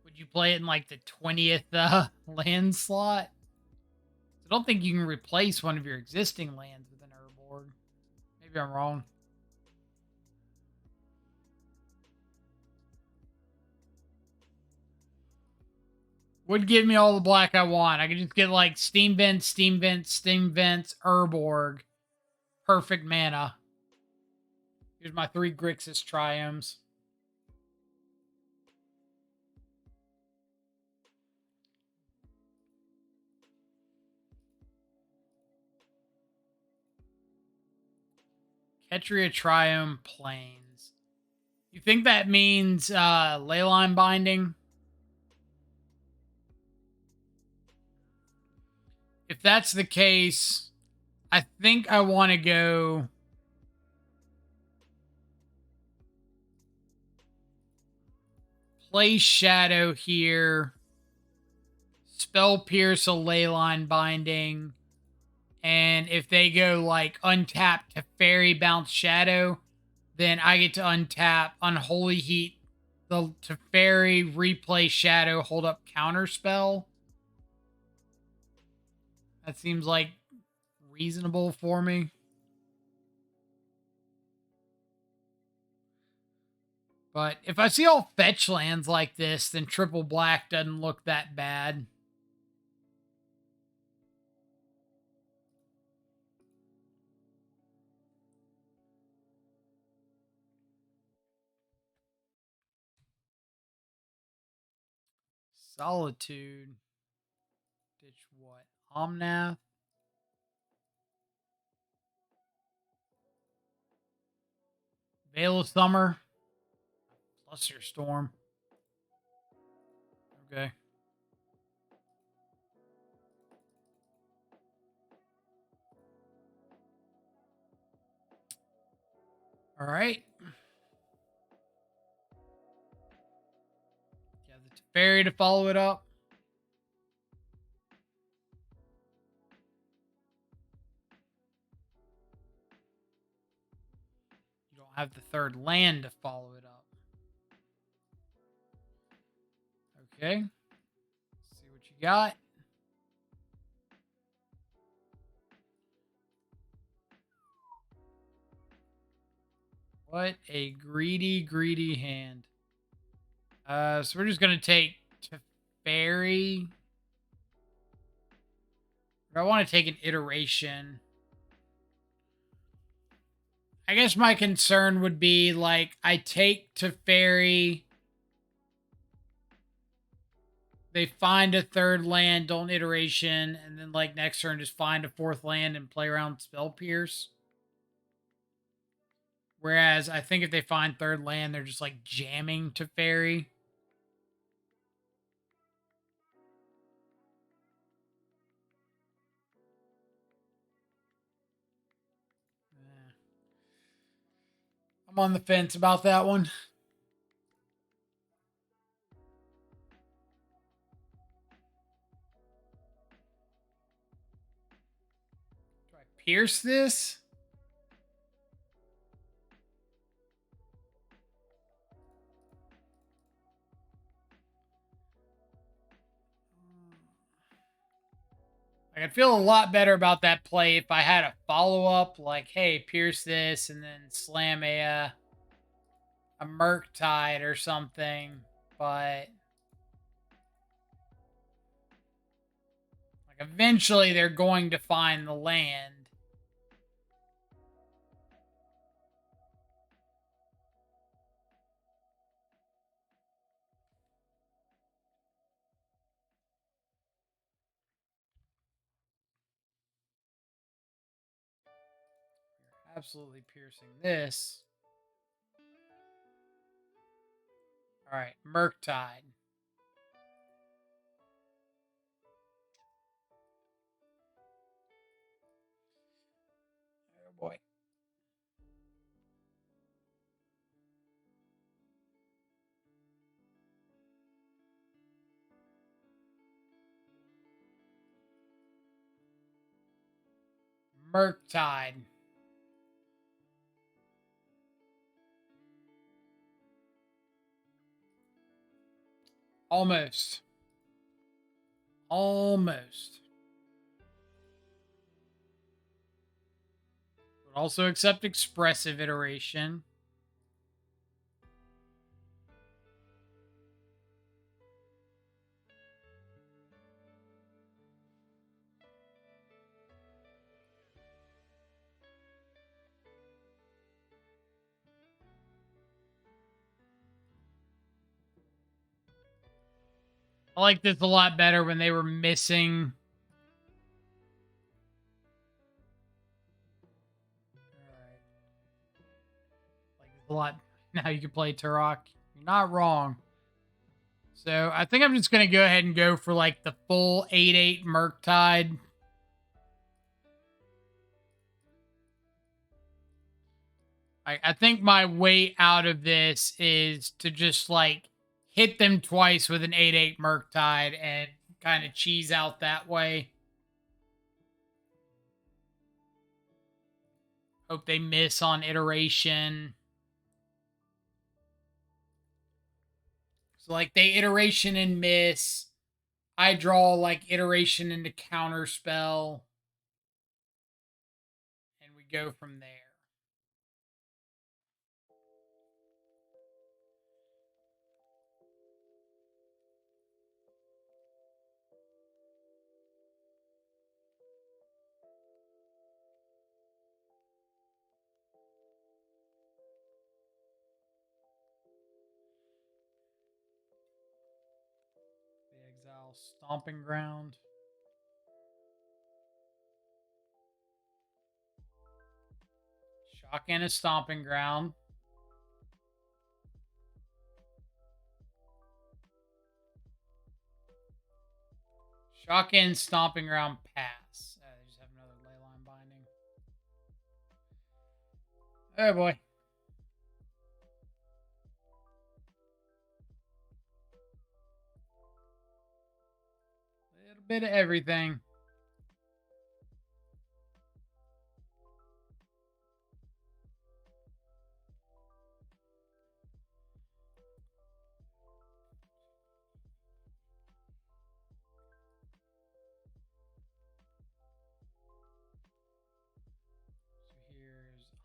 would you play it in like the 20th land slot? I don't think you can replace one of your existing lands with an Urborg. Maybe I'm wrong. Would give me all the black I want. I could just get like Steam Vents, Steam Vents, Steam Vents, Urborg. Perfect mana. Here's my 3 Grixis Triumphs. Ketria Triumph Plains. You think that means Leyline Binding? If that's the case, I think I want to go play Shadow here, Spell Pierce a Leyline Binding, and if they go like untap to Fairy Bounce Shadow, then I get to untap Unholy Heat the to Fairy, replay Shadow, hold up Counterspell. That seems like reasonable for me. But if I see all fetch lands like this, then triple black doesn't look that bad. Solitude. Ditch what? Omnath. Veil of Summer. Fluster Storm. Okay. All right. Yeah, the Teferi to follow it up. don't have the third land to follow it up. Okay. Let's see what you got. What a greedy, greedy hand. So we're just going to take Teferi. I want to take an iteration. I guess my concern would be, like, I take Teferi. They find a third land, don't iteration, and then, like, next turn just find a fourth land and play around Spell Pierce. Whereas I think if they find third land, they're just, like, jamming Teferi. I'm on the fence about that one. Do I pierce this? Like, I'd feel a lot better about that play if I had a follow-up, like, hey, pierce this, and then slam a Murktide or something, but like, eventually they're going to find the land. We're absolutely piercing this. All right, Murktide. Oh boy. Murktide. Almost. Almost. Would also accept expressive iteration. I like this a lot better when they were missing. Alright. Like this a lot. Now you can play Turok. You're not wrong. So I think I'm just going to go ahead and go for like the full 8/8 Murktide. I think my way out of this is to just like hit them twice with an 8/8 Murktide and kind of cheese out that way. Hope they miss on iteration. So like they iteration and miss. I draw like iteration into counter spell. And we go from there. The exile stomping ground. Shock in a stomping ground. Shock in stomping ground pass. They just have another leyline binding. Oh boy. A little bit of everything.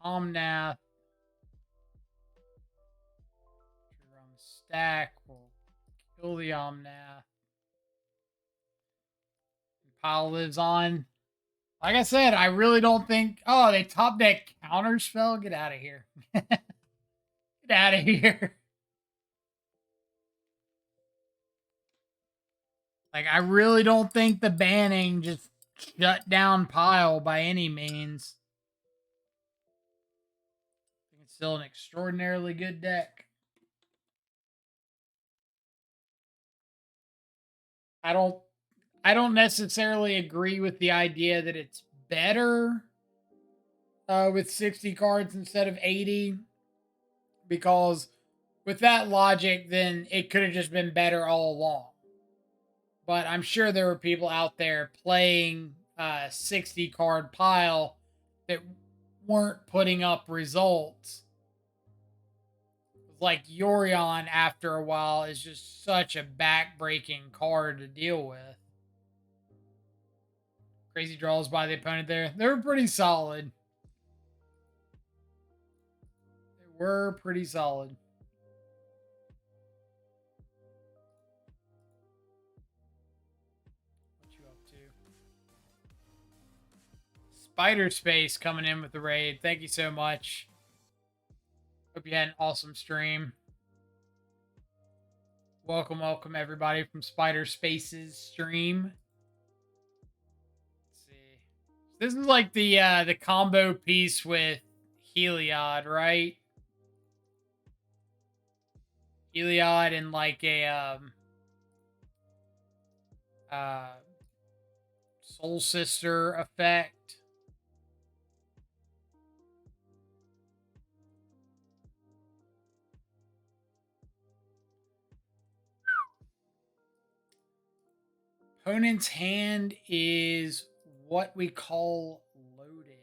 Omnath. Trigger on the stack. We'll kill the Omnath. Pile lives on. Like I said, I really don't think... Oh, they top deck counterspell? Get out of here. Get out of here. Like, I really don't think the banning just shut down Pile by any means. I think it's still an extraordinarily good deck. I don't necessarily agree with the idea that it's better with 60 cards instead of 80, because with that logic, then it could have just been better all along. But I'm sure there were people out there playing 60 card Pile that weren't putting up results. Like Yorion, after a while, is just such a back-breaking card to deal with. Crazy draws by the opponent there. They were pretty solid. They were pretty solid. What you up to? Spider Space coming in with the raid. Thank you so much. Hope you had an awesome stream. Welcome, welcome everybody from Spider Space's stream. Let's see. This is like the combo piece with Heliod, right? Heliod and like a Soulsister effect. Opponent's hand is what we call loaded.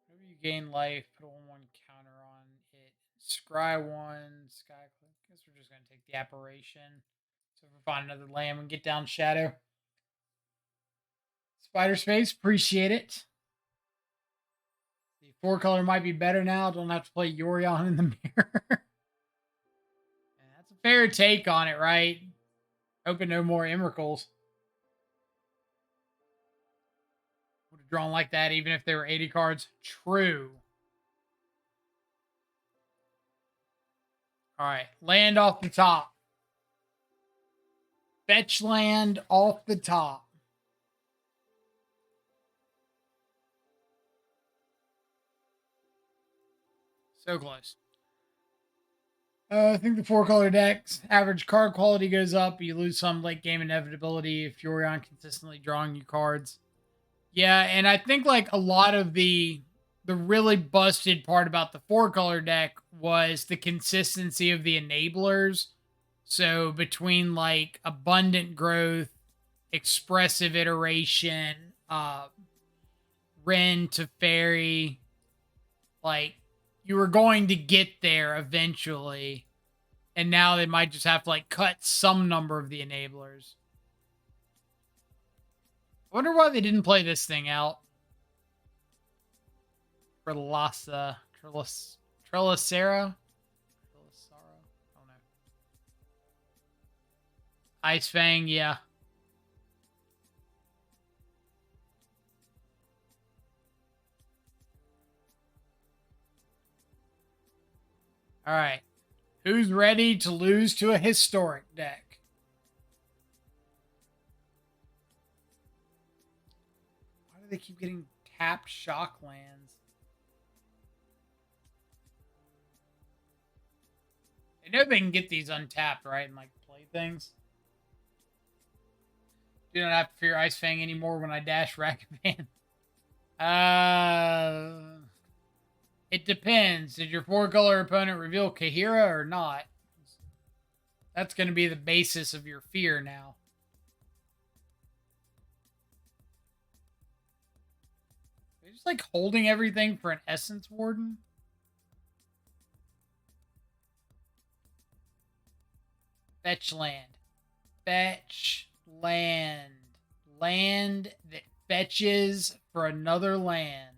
Whenever you gain life, put a 1/1 counter on it. Scry 1, Skyclick. Guess we're just going to take the apparition. So if we find another lamb and get down Shadow. Spider Space, appreciate it. The 4-color might be better now. Don't have to play Yorion in the mirror. That's a fair take on it, right? Hoping no more Emrakuls. Would have drawn like that even if they were 80 cards. True. Alright, land off the top. Fetch land off the top. So close. I think the 4-color deck's average card quality goes up. You lose some late game inevitability if Yorion consistently drawing you cards. Yeah, and I think like a lot of the really busted part about the 4-color deck was the consistency of the enablers. So between like abundant growth, expressive iteration, Ren to fairy, like you were going to get there eventually, and now they might just have to like cut some number of the enablers. I wonder why they didn't play this thing out. Trelasa. Trelasera? I don't know. Ice Fang, yeah. All right. Who's ready to lose to a historic deck? Why do they keep getting tapped shock lands? They know they can get these untapped, right? And like play things. Do not have to fear Ice Fang anymore when I dash Ragavan. It depends. Did your 4-color opponent reveal Kaheera or not? That's going to be the basis of your fear now. They're just like holding everything for an Essence Warden. Fetch land. Fetch land. Land that fetches for another land.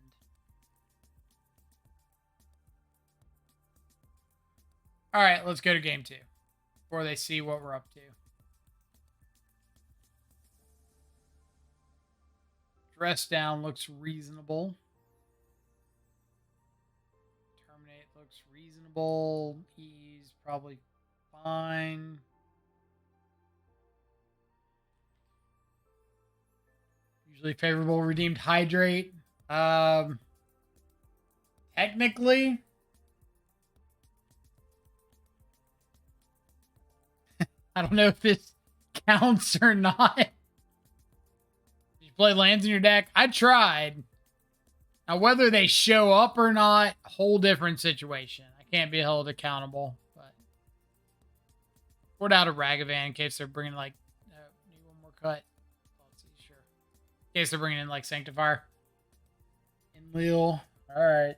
All right, let's go to game 2 before they see what we're up to. Dress down looks reasonable. Terminate looks reasonable. Ease probably fine. Usually favorable. Redeemed hydrate. Technically, I don't know if this counts or not. Did you play lands in your deck? I tried. Now, whether they show up or not, whole different situation. I can't be held accountable. But poured out a Ragavan in case they're bringing like need one more cut. Let's see, sure. In case they're bringing in like Sanctifier. Enlil. All right.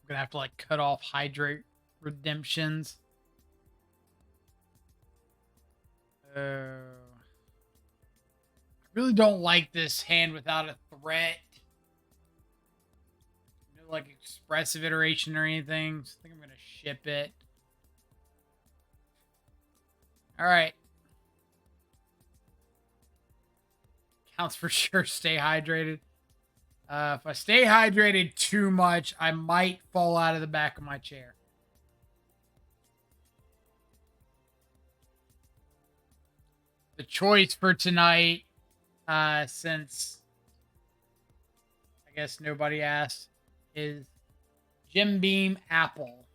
I'm gonna have to like cut off Hydrate redemptions. I really don't like this hand without a threat. No like expressive iteration or anything. So I think I'm gonna ship it. All right. Counts for sure. Stay hydrated. If I stay hydrated too much, I might fall out of the back of my chair. The choice for tonight, since I guess nobody asked, is Jim Beam Apple.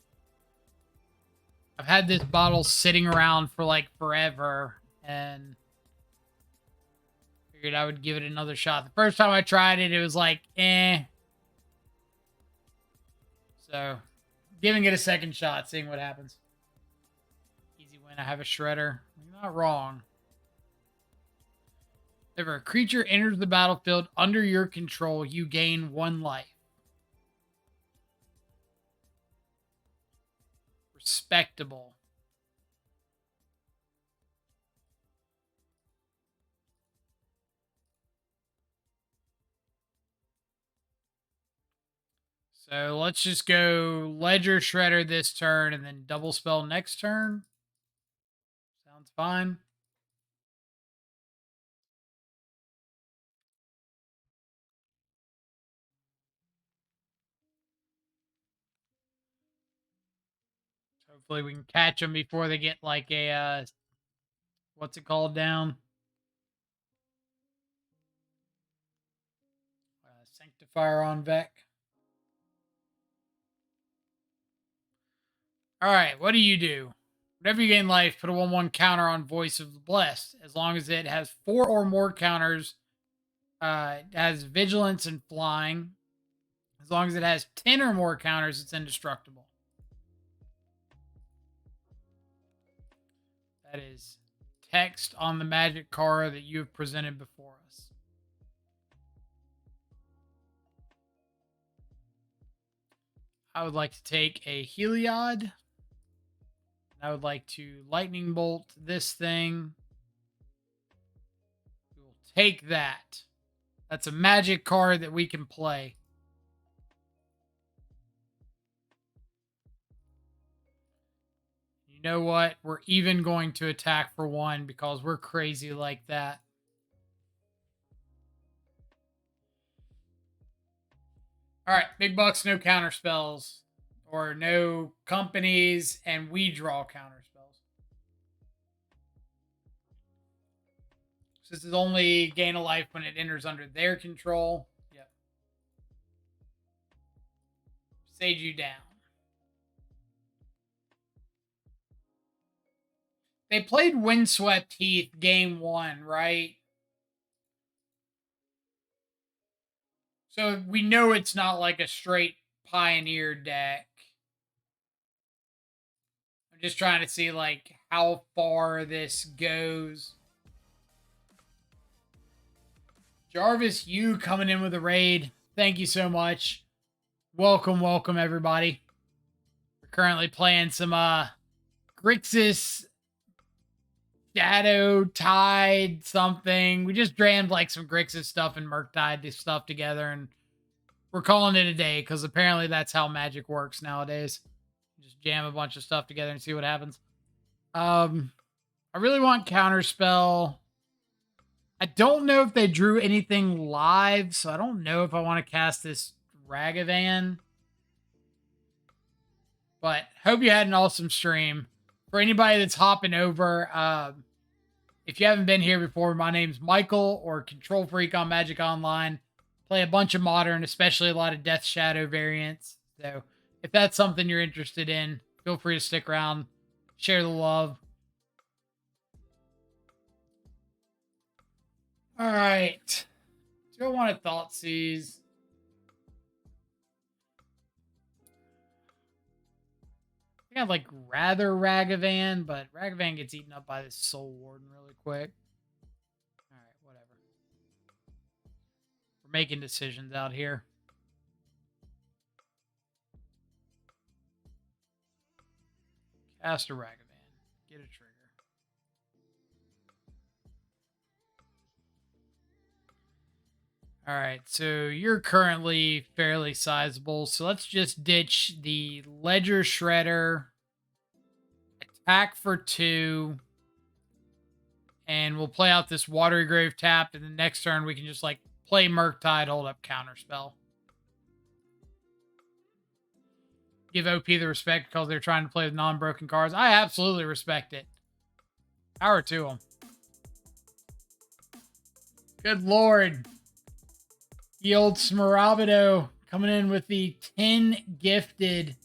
I've had this bottle sitting around for like forever and figured I would give it another shot. The first time I tried it, it was like, eh. So, giving it a second shot, seeing what happens. Easy win. I have a shredder. You're not wrong. If a creature enters the battlefield under your control, you gain 1 life. Respectable. So let's just go Ledger Shredder this turn and then double spell next turn. Sounds fine. Hopefully we can catch them before they get like a, what's it called down? Sanctifier on Vec. All right, what do you do? Whenever you gain life, put a 1/1 counter on Voice of the Blessed. As long as it has 4 or more counters, it has Vigilance and Flying. As long as it has 10 or more counters, it's indestructible. That is text on the magic card that you have presented before us. I would like to take a Heliod. I would like to lightning bolt this thing. We will take that. That's a magic card that we can play. You know what? We're even going to attack for 1 because we're crazy like that. All right, big bucks, no counter spells. Or no companies, and we draw counter spells. This is only gain a life when it enters under their control. Yep. Sage you down. They played Windswept Heath game 1, right? So we know it's not like a straight Pioneer deck. I'm just trying to see like how far this goes. Jarvis, you coming in with a raid. Thank you so much. Welcome, welcome, everybody. We're currently playing some Grixis Shadow-Tide something. We just drammed like some Grixis stuff and Murktide stuff together, and we're calling it a day because apparently that's how magic works nowadays. Just jam a bunch of stuff together and see what happens. I really want Counterspell. I don't know if they drew anything live, so I don't know if I want to cast this Ragavan. But hope you had an awesome stream. For anybody that's hopping over, if you haven't been here before, my name's Michael, or Control Freak on Magic Online. Play a bunch of Modern, especially a lot of Death Shadow variants. So if that's something you're interested in, feel free to stick around. Share the love. All right. Still want to Thoughtseize. I think I'd like rather Ragavan, but Ragavan gets eaten up by this Soul Warden really quick. All right, whatever. We're making decisions out here. Cast a Ragavan. Get a trigger. All right, so you're currently fairly sizable, so let's just ditch the Ledger Shredder, attack for 2, and we'll play out this Watery Grave tapped, and the next turn we can just like play Murktide, hold up Counterspell. Give OP the respect because they're trying to play with non-broken cards. I absolutely respect it. Power to them. Good Lord. The old Smarabito coming in with the 10 gifted.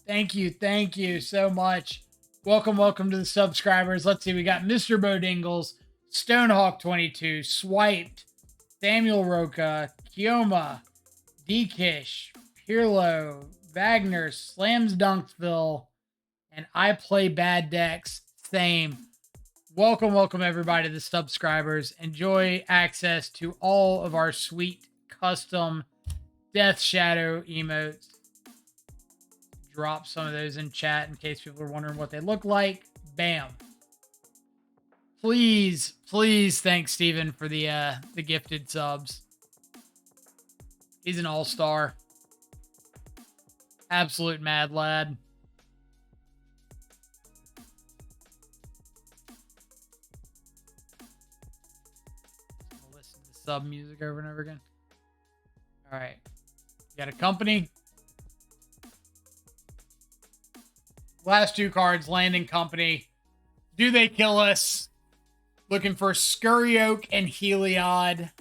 Thank you so much. Welcome to the subscribers. Let's see, we got Mr. Bodingles, Stonehawk22, Swiped, Samuel Roca, Kioma, Dekish, Pirlo, Wagner, Slams Dunksville, and I Play Bad Decks. Same. Welcome everybody to the subscribers. Enjoy access to all of our sweet custom Death Shadow emotes. Drop some of those in chat in case people are wondering what they look like. Bam. Please thank Steven for the gifted subs. He's an all-star. Absolute mad lad. I'll listen to sub music over and over again. All right. Got a company. Last 2 cards, Landing Company. Do they kill us? Looking for Scurry Oak and Heliod.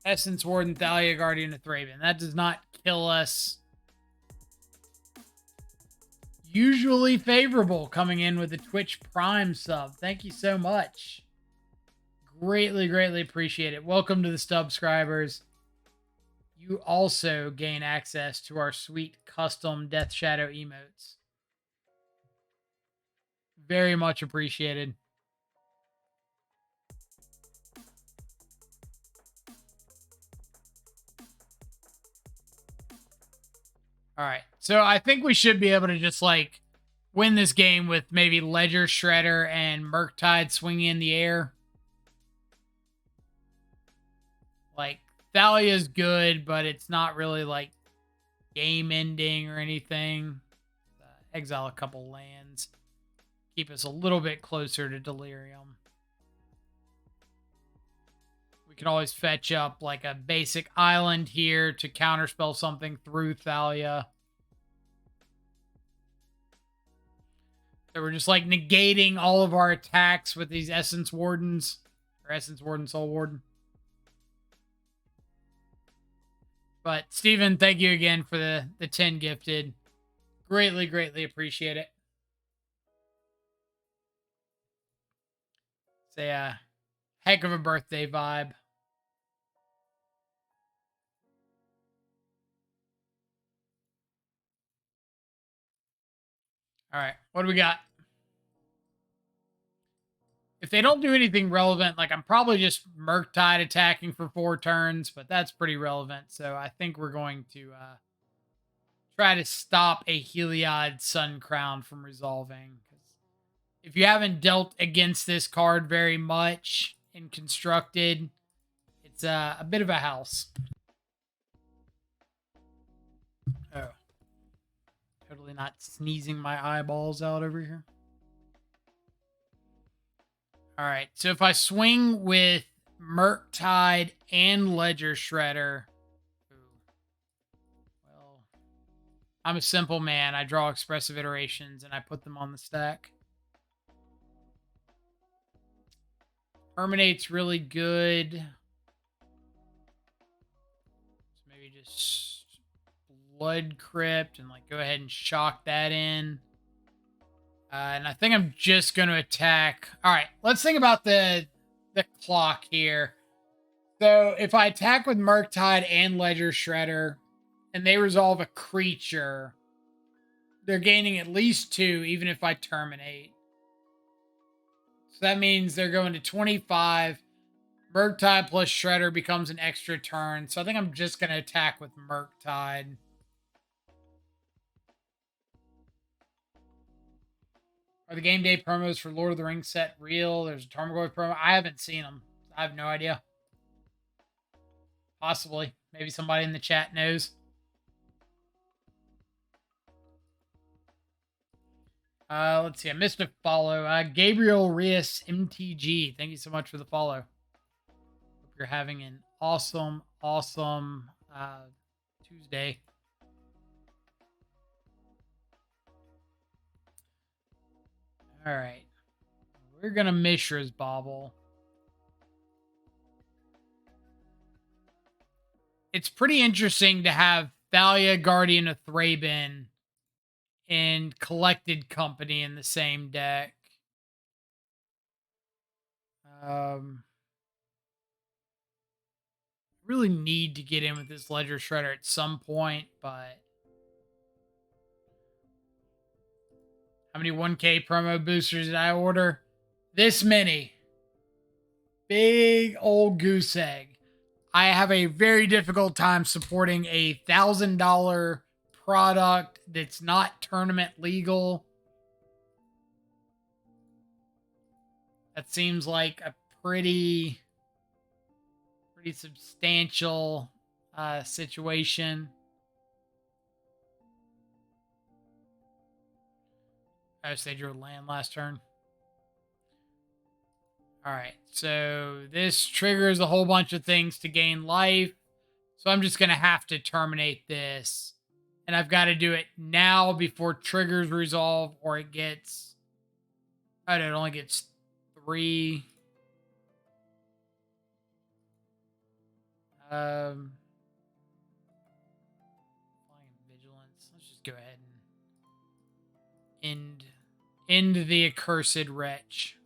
Essence Warden, Thalia, Guardian of Thraben. That does not kill us. Usually favorable coming in with the Twitch Prime sub. Thank you so much. Greatly appreciate it. Welcome to the subscribers. You also gain access to our sweet custom Death Shadow emotes. Very much appreciated. All right. So I think we should be able to just like win this game with maybe Ledger Shredder and Murktide swinging in the air. Like, Thalia's good, but it's not really like game ending or anything. Exile a couple lands. Keep us a little bit closer to Delirium. We can always fetch up like a basic island here to counterspell something through Thalia. So we're just like negating all of our attacks with these Essence Wardens. Or Essence Warden, Soul Warden. But Steven, thank you again for the 10 gifted. Greatly appreciate it. It's a heck of a birthday vibe. All right, what do we got? If they don't do anything relevant, like I'm probably just Murktide attacking for 4 turns, but that's pretty relevant. So I think we're going to try to stop a Heliod Sun Crown from resolving. If you haven't dealt against this card very much in Constructed, it's a bit of a house. Oh. Totally not sneezing my eyeballs out over here. All right, so if I swing with Murktide and Ledger Shredder, well, I'm a simple man. I draw expressive iterations and I put them on the stack. Terminate's really good. So maybe just Blood Crypt and like go ahead and shock that in. And I think I'm just going to attack. All right, let's think about the clock here. So if I attack with Murktide and Ledger Shredder, and they resolve a creature, they're gaining at least 2, even if I terminate. So that means they're going to 25. Murktide plus Shredder becomes an extra turn. So I think I'm just going to attack with Murktide. Are the game day promos for Lord of the Rings set real? There's a Tarmogoyf promo. I haven't seen them. I have no idea. Possibly. Maybe somebody in the chat knows. Let's see. I missed a follow. Gabriel Rios MTG. Thank you so much for the follow. Hope you're having an awesome Tuesday. All right. We're going to Mishra's Bauble. It's pretty interesting to have Thalia, Guardian of Thraben, and Collected Company in the same deck. Really need to get in with this Ledger Shredder at some point, but how many 1K promo boosters did I order? This many. Big old goose egg. I have a very difficult time supporting a $1,000 product that's not tournament legal. That seems like a pretty substantial situation. Oh, so they drew a land last turn. All right, so this triggers a whole bunch of things to gain life. So I'm just going to have to terminate this. And I've got to do it now before triggers resolve, or it gets... Oh, no, it only gets 3. Flying Vigilance. Let's just go ahead and end the accursed wretch.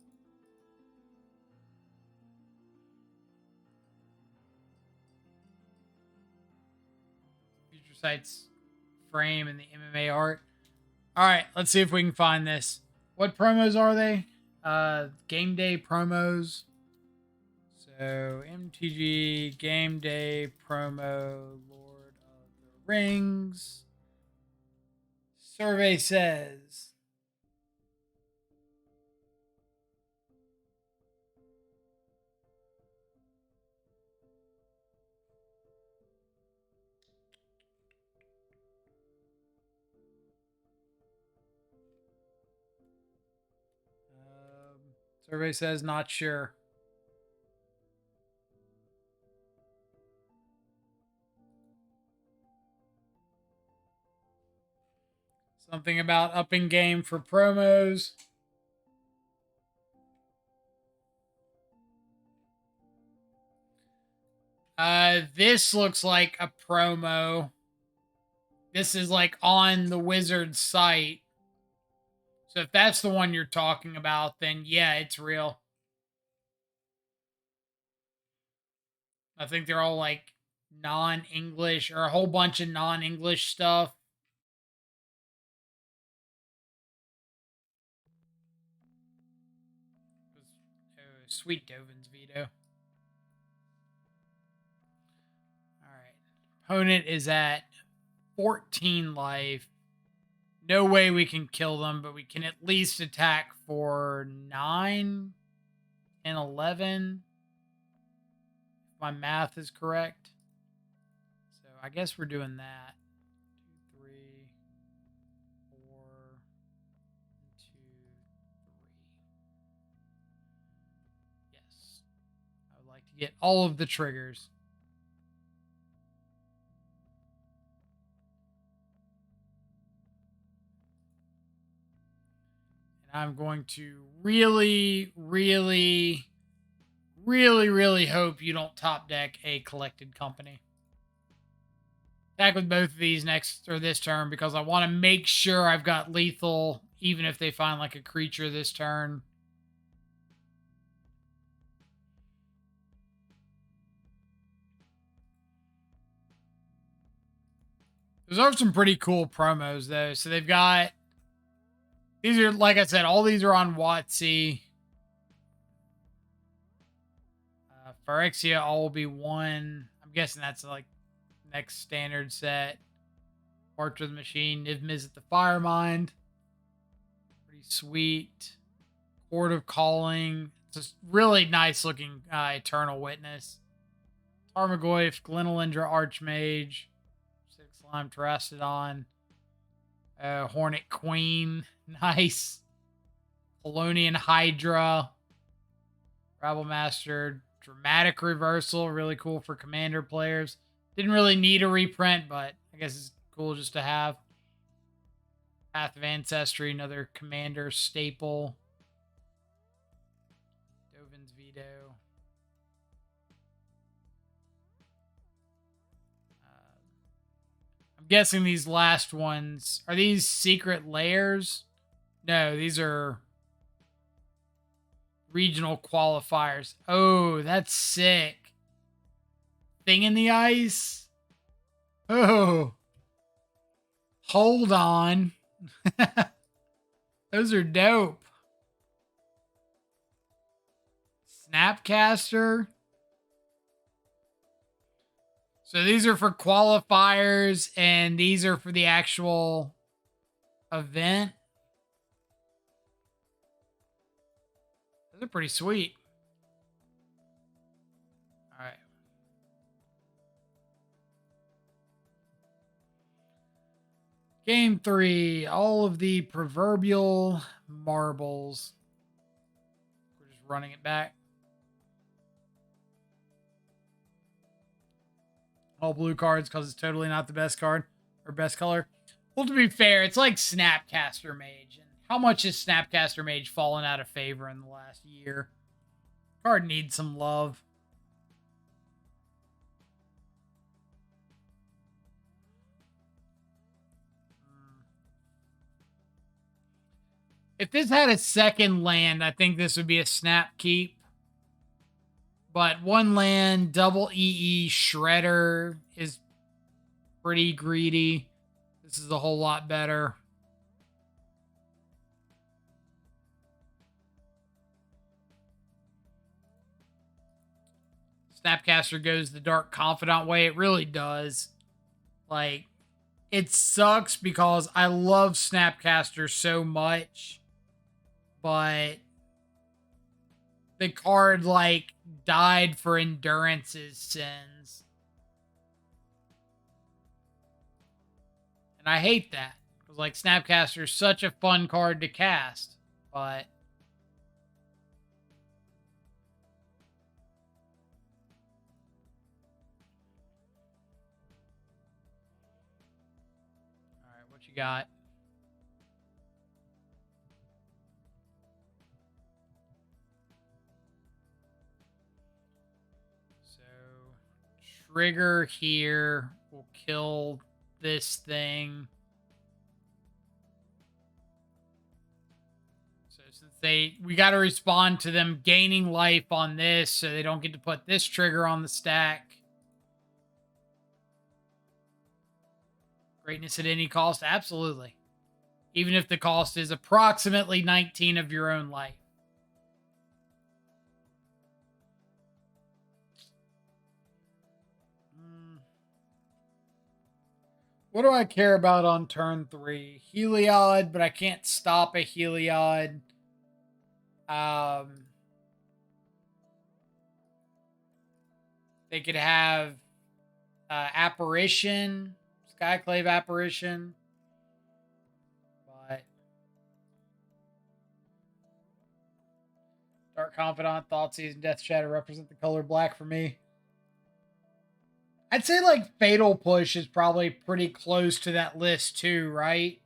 Future Sight's frame and the MMA art. All right, let's see if we can find this. What promos are they? Game day promos. So MTG game day promo Lord of the Rings. Survey says survey says not sure. Something about upping game for promos. This looks like a promo. This is like on the Wizard's site. So if that's the one you're talking about, then yeah, it's real. I think they're all like non-English or a whole bunch of non-English stuff. sweet Dovin's Veto. Alright. Opponent is at 14 life. No way we can kill them, but we can at least attack for 9 and 11. If my math is correct. So I guess we're doing that. 2, 3, 4, 2, 3. Yes. I would like to get all of the triggers. And I'm going to really hope you don't top deck a Collected Company. Attack with both of these next or this turn because I want to make sure I've got lethal even if they find like a creature this turn. Those are some pretty cool promos though. So they've got, these are, like I said, all these are on WotC. Phyrexia all will be 1. I'm guessing that's like next standard set. March of the Machine, Niv-Miz at the Firemind. Pretty sweet. Court of Calling. It's a really nice looking Eternal Witness. Tarmogoyf, Glenelindra Archmage. 6 Slime Terastodon. Hornet Queen. Nice. Polonian Hydra. Rabble Master. Dramatic Reversal. Really cool for Commander players. Didn't really need a reprint, but I guess it's cool just to have. Path of Ancestry, another Commander staple. Dovin's Veto. I'm guessing these last ones, are these secret layers? No, these are regional qualifiers. Oh, that's sick. Thing in the Ice. Oh. Hold on. Those are dope. Snapcaster. So these are for qualifiers and these are for the actual event. Those are pretty sweet. All right. Game 3, all of the proverbial marbles. We're just running it back. All blue cards because it's totally not the best card or best color. Well, to be fair, it's like Snapcaster Mage. And how much has Snapcaster Mage fallen out of favor in the last year? Card needs some love. If this had a second land, I think this would be a snap keep. But 1 land, double EE Shredder is pretty greedy. This is a whole lot better. Snapcaster goes the Dark Confidant way. It really does. Like, it sucks because I love Snapcaster so much. But the card, like, died for Endurance's sins. And I hate that. Because, like, Snapcaster is such a fun card to cast. But alright, what you got? Trigger here will kill this thing. So since we got to respond to them gaining life on this, so they don't get to put this trigger on the stack. Greatness at any cost? Absolutely. Even if the cost is approximately 19 of your own life. What do I care about on turn 3? Heliod, but I can't stop a Heliod. They could have Apparition, Skyclave Apparition. But Dark Confidant, Thoughtseize, and Death Shadow represent the color black for me. I'd say like Fatal Push is probably pretty close to that list too, right?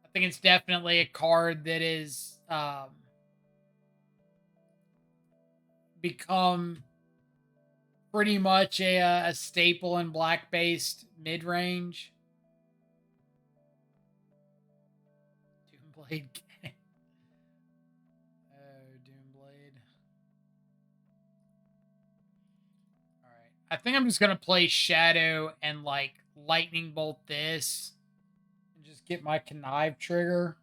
I think it's definitely a card that is become pretty much a staple in black-based mid-range. Doomblade. Oh, Doomblade. Alright. I think I'm just going to play Shadow and, like, Lightning Bolt this. And just get my Connive trigger.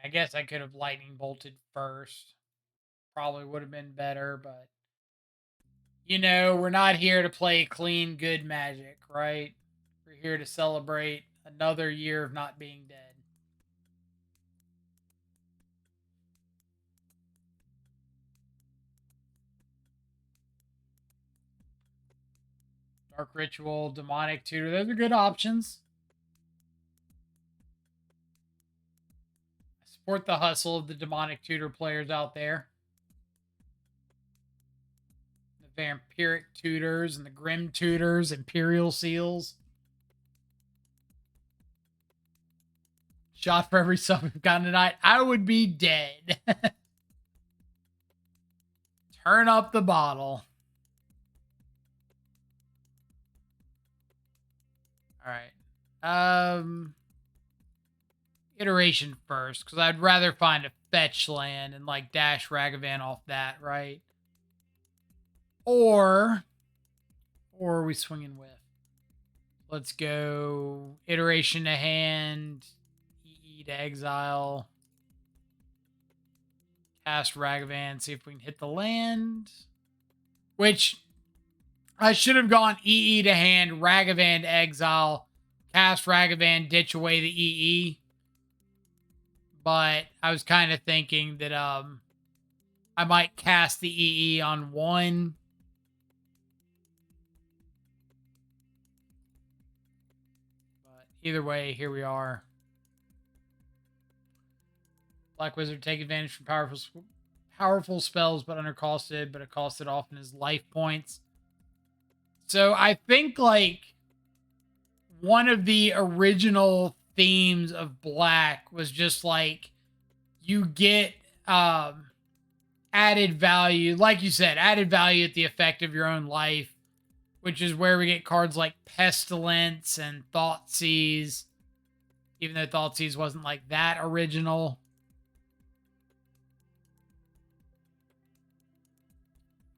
I guess I could have lightning bolted first. Probably would have been better, but you know, we're not here to play clean, good Magic, right? We're here to celebrate another year of not being dead. Dark Ritual, Demonic Tutor, those are good options. I support the hustle of the Demonic Tutor players out there. The Vampiric Tutors and the Grim Tutors, Imperial Seals. Shot for every sub we've gotten tonight. I would be dead. Turn up the bottle. All right. Iteration first, because I'd rather find a fetch land and like dash Ragavan off that, right? Or are we swinging with? Let's go iteration to hand, EE to exile, cast Ragavan, see if we can hit the land. Which I should have gone EE to hand, Ragavan to exile, cast Ragavan, ditch away the EE. But I was kind of thinking that I might cast the EE on one. But either way, here we are. Black Wizard take advantage from powerful spells, but undercosted, but it costed often his life points. So I think like one of the original themes of Black was just like you get added value, like you said, added value at the effect of your own life, which is where we get cards like Pestilence and Thoughtseize, even though Thoughtseize wasn't like that original.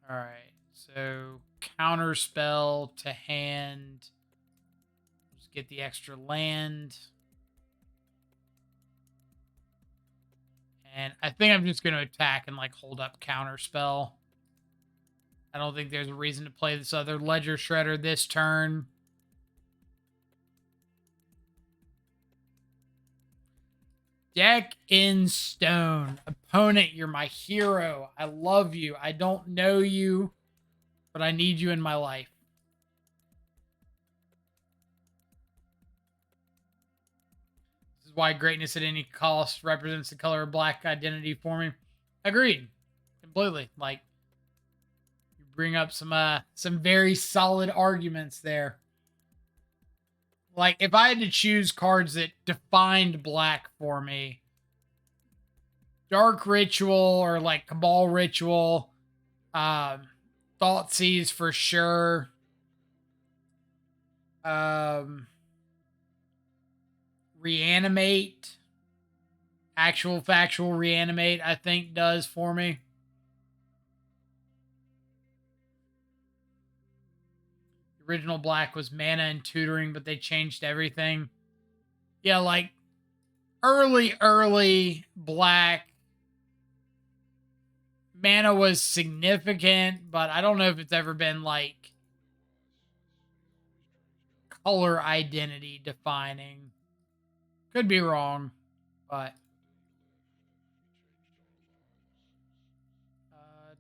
All right, so counterspell to hand. Just get the extra land. And I think I'm just going to attack and like hold up counterspell. I don't think there's a reason to play this other Ledger Shredder this turn. Deck in stone. Opponent, you're my hero. I love you. I don't know you, but I need you in my life. This is why greatness at any cost represents the color of Black identity for me. Agreed. Completely. Like, you bring up some very solid arguments there. Like, if I had to choose cards that defined Black for me, Dark Ritual or like Cabal Ritual, Thoughtseize for sure. Reanimate. Actual factual reanimate, I think, does for me. Original black was mana and tutoring, but they changed everything. Yeah, like early black mana was significant, but I don't know if it's ever been like color identity defining. Could be wrong, but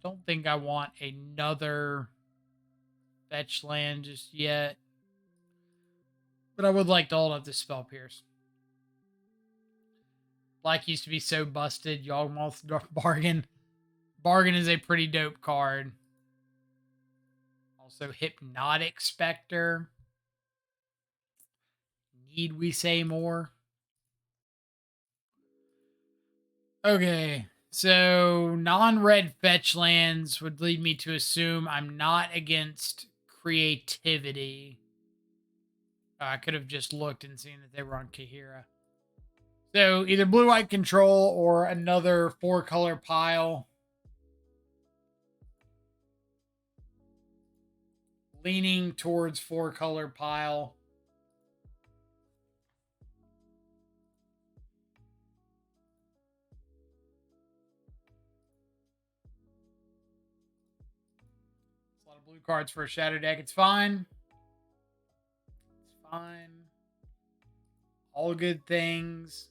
don't think I want another fetch land just yet. But I would like to hold up this Spell Pierce. Black used to be so busted. Yawgmoth Bargain. Bargain is a pretty dope card. Also, Hypnotic Spectre. Need we say more? Okay, so non-red fetch lands would lead me to assume I'm not against creativity. I could have just looked and seen that they were on Kaheera. So either blue-white control or another 4-color pile. Leaning towards 4-color pile. A lot of blue cards for a shadow deck. It's fine. It's fine. All good things.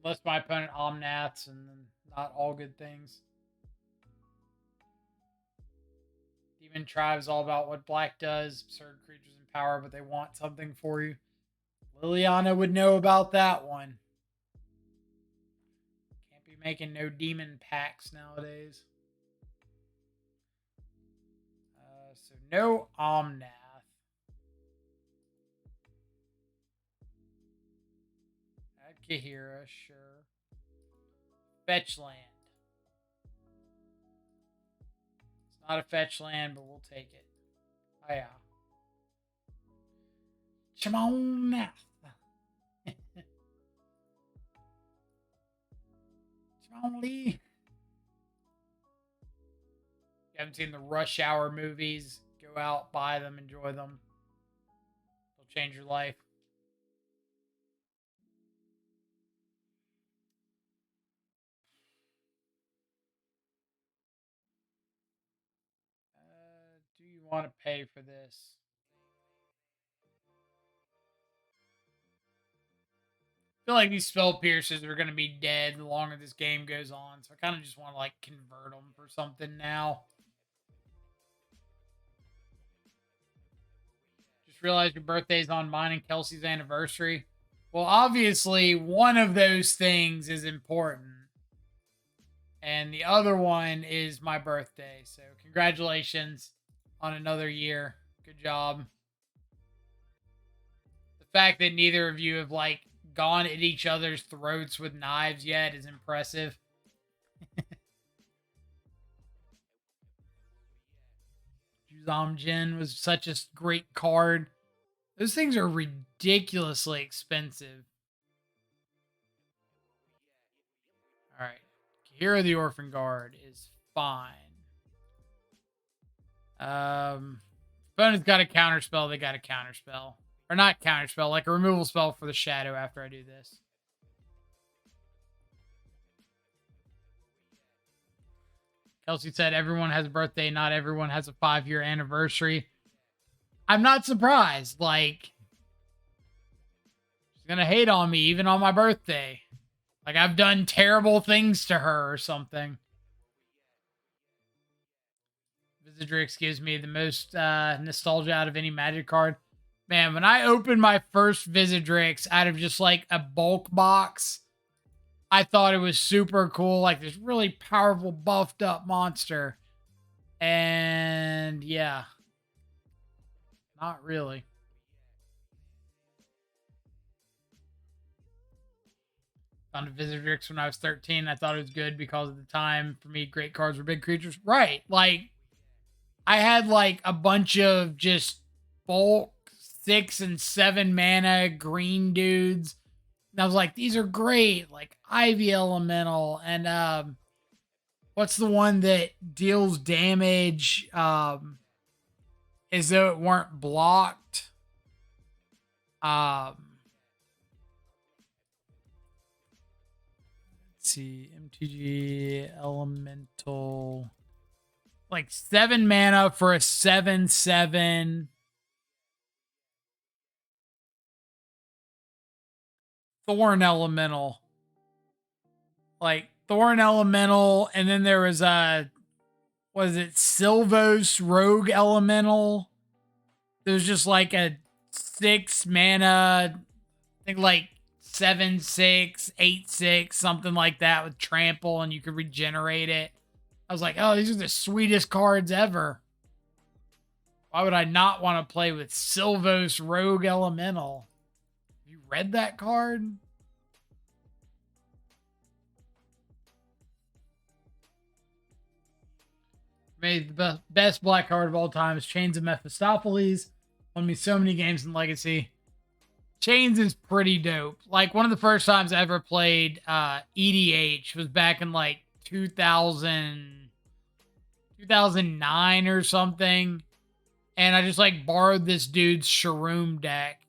Unless my opponent Omnaths, and then not all good things. Demon Tribe is all about what black does. Absurd creatures in power, but they want something for you. Liliana would know about that one. Can't be making no demon packs nowadays. So no Omnath. Add Kaheera, sure. Fetch land. It's not a fetch land, but we'll take it. Oh yeah. Chmoneth. Chmonlee. If you haven't seen the Rush Hour movies, go out, buy them, enjoy them. They'll change your life. Do you want to pay for this? I feel like these spell piercers are going to be dead the longer this game goes on, so I kind of just want to like convert them for something now. Just realized your birthday's on mine and Kelsey's anniversary. Well, obviously, one of those things is important. And the other one is my birthday. So, congratulations on another year. Good job. The fact that neither of you have, like, gone at each other's throats with knives yet is impressive. Jin was such a great card. Those things are ridiculously expensive. Alright. Kaheera the Orphan Guard is fine. Opponent's got a counterspell, they got a counterspell. Or not counterspell, like a removal spell for the shadow after I do this. Kelsey said everyone has a birthday, not everyone has a 5-year anniversary. I'm not surprised. Like, she's gonna hate on me even on my birthday. Like, I've done terrible things to her or something. Visitrex gives me the most nostalgia out of any Magic card. Man, when I opened my first Visitrex out of just like a bulk box, I thought it was super cool. Like this really powerful, buffed up monster. And yeah, not really. Found a Visitrex when I was 13. I thought it was good because at the time, for me, great cards were big creatures. Right. Like, I had like a bunch of just bulk 6 and 7 mana green dudes. And I was like, these are great. Like Ivy Elemental and what's the one that deals damage as though it weren't blocked? Let's see, MTG Elemental. Like 7 mana for a 7/7. Thorn Elemental. Like Thorn Elemental, and then there was was it Sylvos Rogue Elemental? There was just like a 6 mana, I think like 7/6, 8/6, something like that with trample, and you could regenerate it. I was like, oh, these are the sweetest cards ever. Why would I not want to play with Sylvos Rogue Elemental? Have you read that card? Made the best black card of all time is Chains of Mephistopheles. Won me so many games in Legacy. Chains is pretty dope. Like one of the first times I ever played EDH was back in like 2009 or something. And I just like borrowed this dude's Shroom deck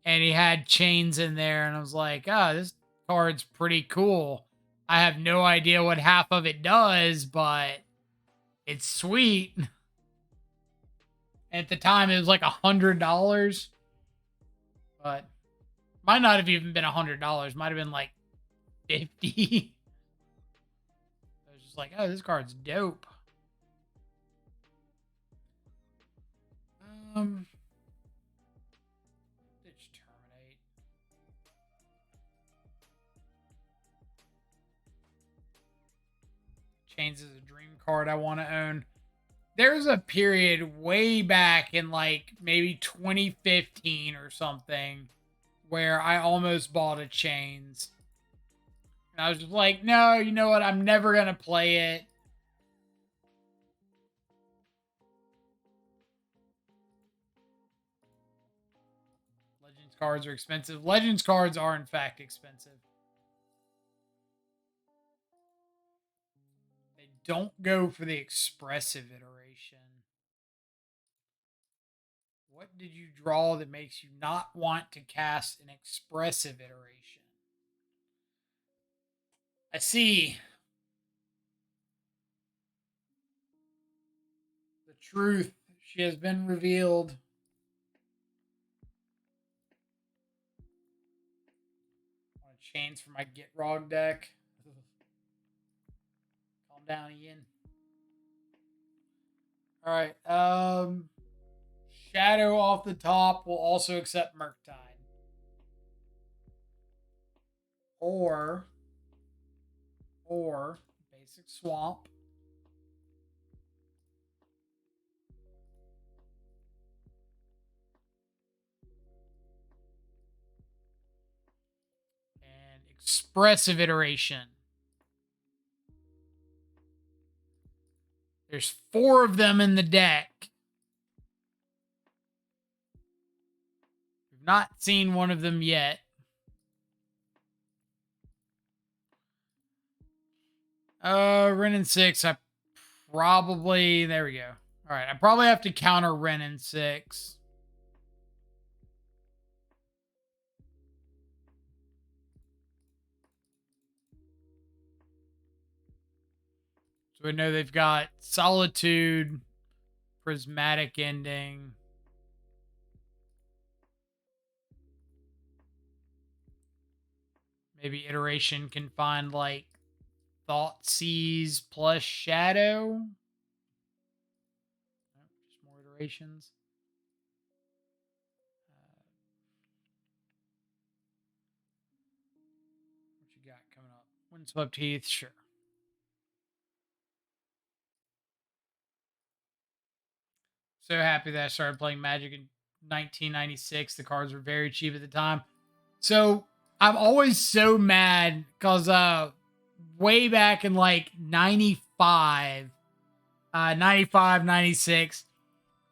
and he had Chains in there. And I was like, oh, this card's pretty cool. I have no idea what half of it does, but it's sweet. At the time, it was like $100. But might not have even been $100. Might have been like 50. I was just like, oh, this card's dope. Ditch Terminate. Chains is a dream card I want to own. There's a period way back in like maybe 2015 or something where I almost bought a Chains. And I was just like, no, you know what? I'm never going to play it. Legends cards are expensive. Legends cards are, in fact, expensive. They don't go for the expressive iteration. What did you draw that makes you not want to cast an expressive iteration? I see. The truth. She has been revealed. I want Chains for my Get Rog deck. Calm down, Ian. Alright, Shadow off the top will also accept Murktide. Or basic swamp. And expressive iteration. There's 4 of them in the deck. We've not seen one of them yet. Wrenn and 6, I probably... There we go. Alright, I probably have to counter Wrenn and 6. So we know they've got Solitude, Prismatic Ending. Maybe iteration can find like Thoughtseize plus Shadow. Just more iterations. What you got coming up? Windswept Heath, sure. So happy that I started playing Magic in 1996. The cards were very cheap at the time. So I'm always so mad because way back in like 95, 96,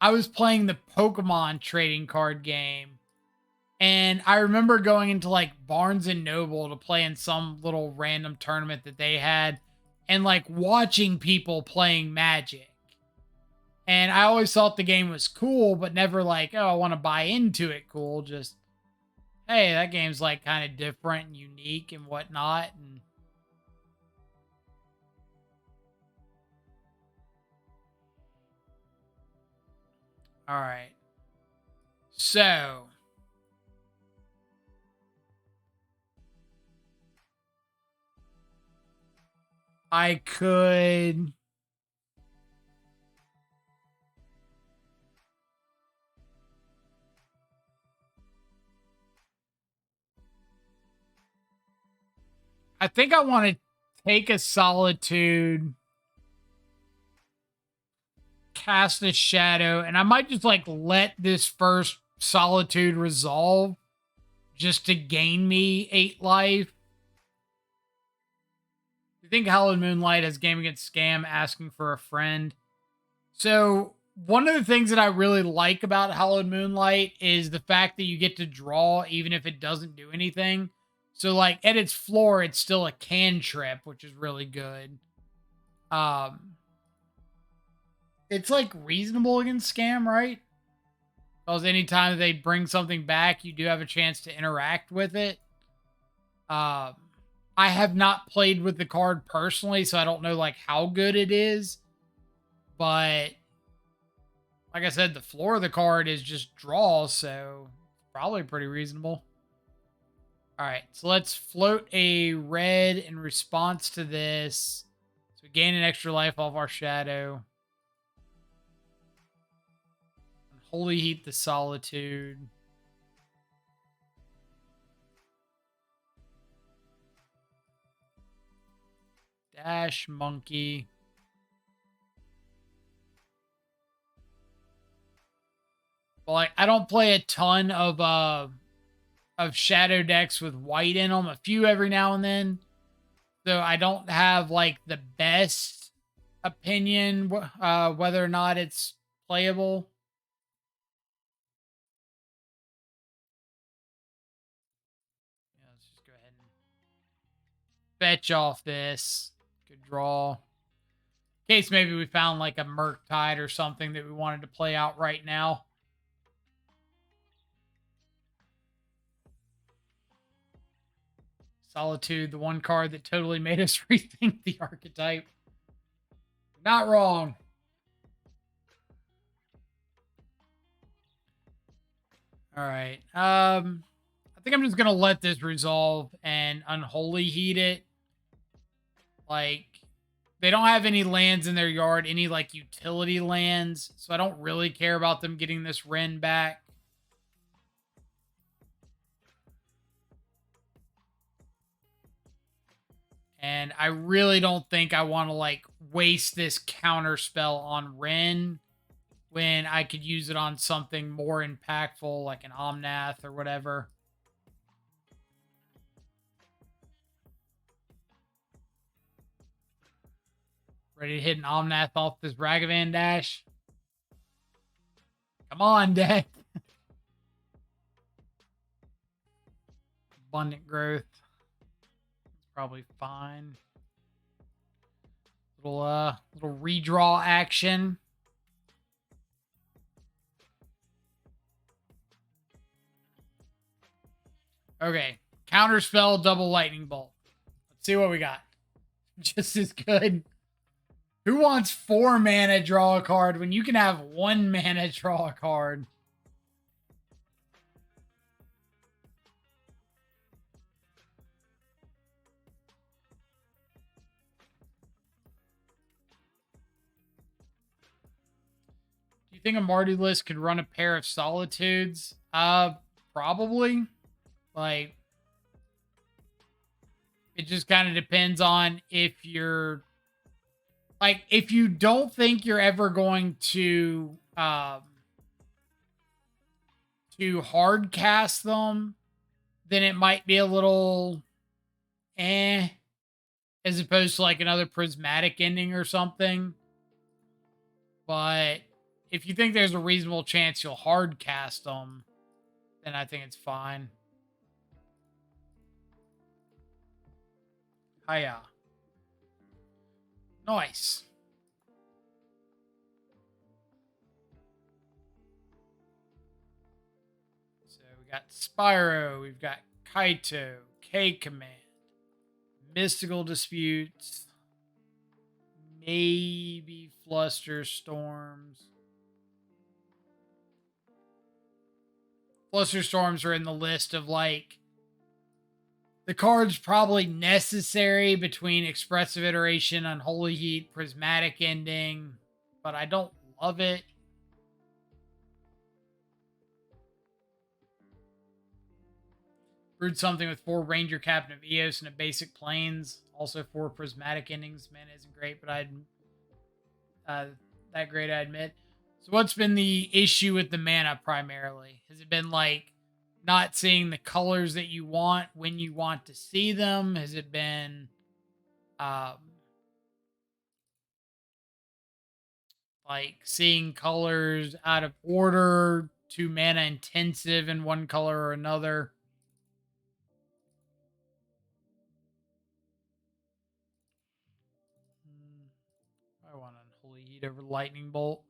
I was playing the Pokemon trading card game. And I remember going into like Barnes and Noble to play in some little random tournament that they had and like watching people playing Magic. And I always thought the game was cool, but never like, oh, I want to buy into it cool. Just, hey, that game's like kind of different and unique and whatnot. And all right. So I could. I think I want to take a Solitude, cast a Shadow, and I might just like let this first Solitude resolve just to gain me 8 life. You think Hallowed Moonlight has game against scam asking for a friend? So one of the things that I really like about Hallowed Moonlight is the fact that you get to draw even if it doesn't do anything. So like at its floor, it's still a cantrip, which is really good. It's like reasonable against scam, right? Because anytime they bring something back, you do have a chance to interact with it. I have not played with the card personally, so I don't know like how good it is. But like I said, the floor of the card is just draw, so probably pretty reasonable. All right, so let's float a red in response to this. So we gain an extra life off our shadow. Holy Heat the Solitude. Dash Monkey. But like, I don't play a ton of shadow decks with white in them. A few every now and then. So I don't have like the best opinion whether or not it's playable. Yeah, let's just go ahead and fetch off this. Good draw. In case maybe we found like a Murktide or something that we wanted to play out right now. Solitude, the one card that totally made us rethink the archetype. Not wrong. All right. I think I'm just gonna let this resolve and Unholy Heat it. Like, they don't have any lands in their yard, any like utility lands, so I don't really care about them getting this Wren back. And I really don't think I want to like waste this counter spell on Wren when I could use it on something more impactful like an Omnath or whatever. Ready to hit an Omnath off this Ragavan Dash? Come on, deck. Abundant Growth. It's probably fine. Little redraw action. Okay. Counterspell, double lightning bolt. Let's see what we got. Just as good. Who wants 4 mana draw a card when you can have 1 mana draw a card? Do you think a Marty list could run a pair of Solitudes? Probably. Like, it just kind of depends on if you're like, if you don't think you're ever going to hard cast them, then it might be a little as opposed to like another prismatic ending or something. But if you think there's a reasonable chance you'll hard cast them, then I think it's fine. Hiya. Nice. So we got Spyro, we've got Kaito, K-Command, Mystical Disputes, maybe Fluster Storms. Fluster Storms are in the list of like the cards probably necessary between Expressive Iteration, Unholy Heat, Prismatic Ending, but I don't love it. Brewed something with 4 Ranger Captain of Eos and a basic Plains. Also 4 Prismatic Endings. Mana isn't great, but that great, I admit. So what's been the issue with the mana primarily? Has it been like not seeing the colors that you want when you want to see them? Has it been like seeing colors out of order, too mana intensive in one color or another? I want Unholy Heat over Lightning Bolt.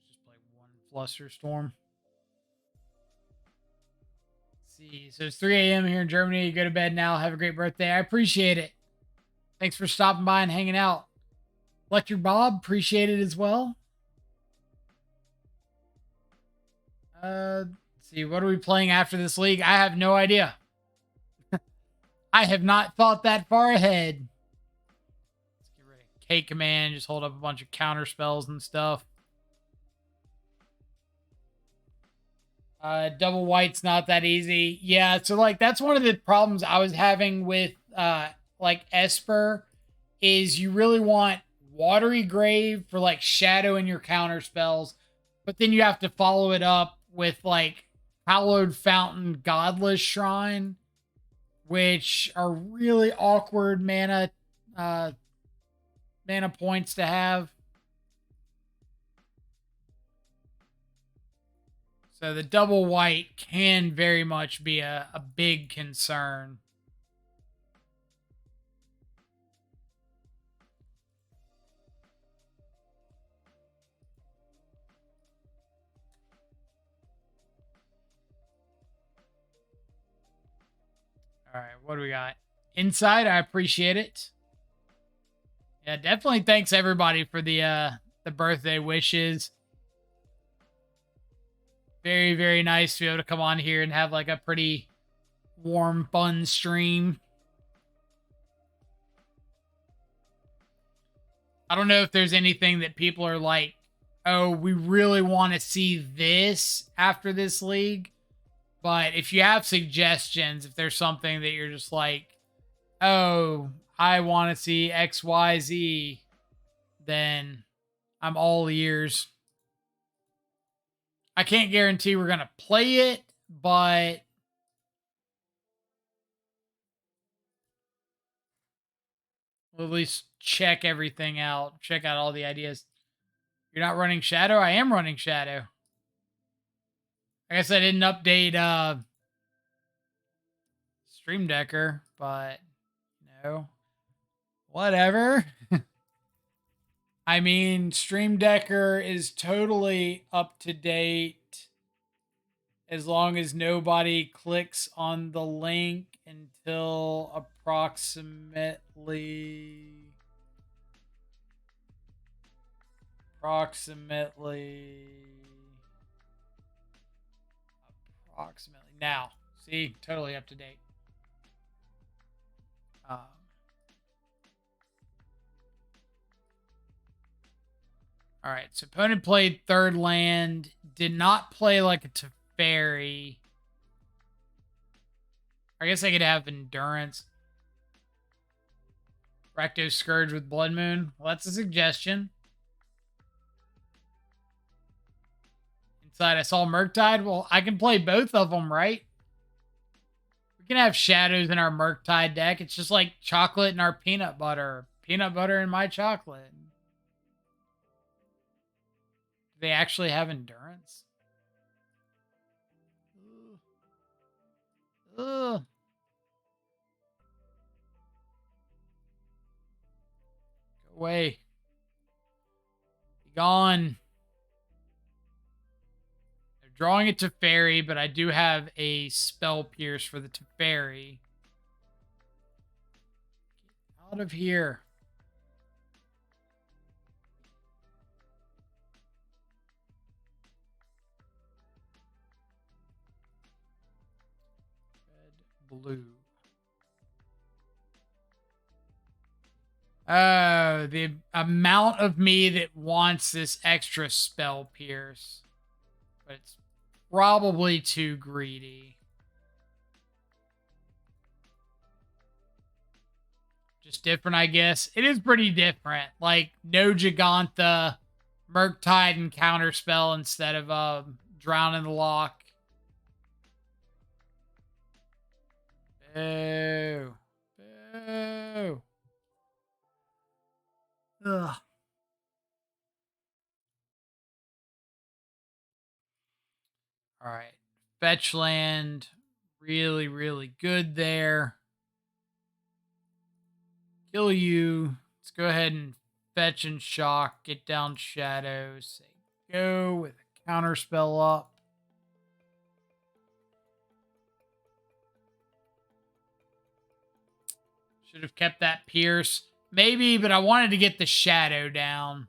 Just play 1 Fluster Storm. Let's see. So it's 3 a.m. here in Germany. You go to bed now. Have a great birthday. I appreciate it. Thanks for stopping by and hanging out. Electric Bob, appreciate it as well. Let's see. What are we playing after this league? I have no idea. I have not thought that far ahead. Let's get rid of K-Command. Just hold up a bunch of counter spells and stuff. Double white's not that easy. Yeah, so like that's one of the problems I was having with like Esper is you really want Watery Grave for like shadow in your counter spells, but then you have to follow it up with like Hallowed Fountain, Godless Shrine, which are really awkward mana points to have. So the double white can very much be a big concern. All right, what do we got? Inside, I appreciate it. Yeah, definitely thanks everybody for the birthday wishes. Very, very nice to be able to come on here and have like a pretty warm, fun stream. I don't know if there's anything that people are like, oh, we really want to see this after this league. But if you have suggestions, if there's something that you're just like, oh, I want to see XYZ, then I'm all ears. I can't guarantee we're going to play it, but we'll at least check everything out. Check out all the ideas. You're not running Shadow? I am running Shadow. I guess I didn't update Stream Decker, but whatever. I mean, Stream Decker is totally up to date as long as nobody clicks on the link until approximately now. See, totally up to date. All right, so opponent played third land, did not play like a Teferi. I guess I could have Endurance. Recto Scourge with Blood Moon. Well, that's a suggestion. Inside, I saw Murktide. Well, I can play both of them, right? We can have shadows in our Murktide deck. It's just like chocolate and our peanut butter. peanut butter in my chocolate. Do they actually have endurance? Ugh. Go away. Be gone. They're drawing a Teferi, but I do have a spell pierce for the Teferi. Get out of here. Red, blue. Oh, the amount of me that wants this extra spell pierce. But it's probably too greedy. Just different, I guess. It is pretty different. Like, no Gigantha, Murktide, and Counterspell instead of Drown in the Loch. Boo. Boo. Ugh. All right. Fetch land. Really, really good there. Kill you. Let's go ahead and fetch and shock. Get down Shadow. Say go with a Counterspell up. Should have kept that Pierce. Maybe, but I wanted to get the Shadow down.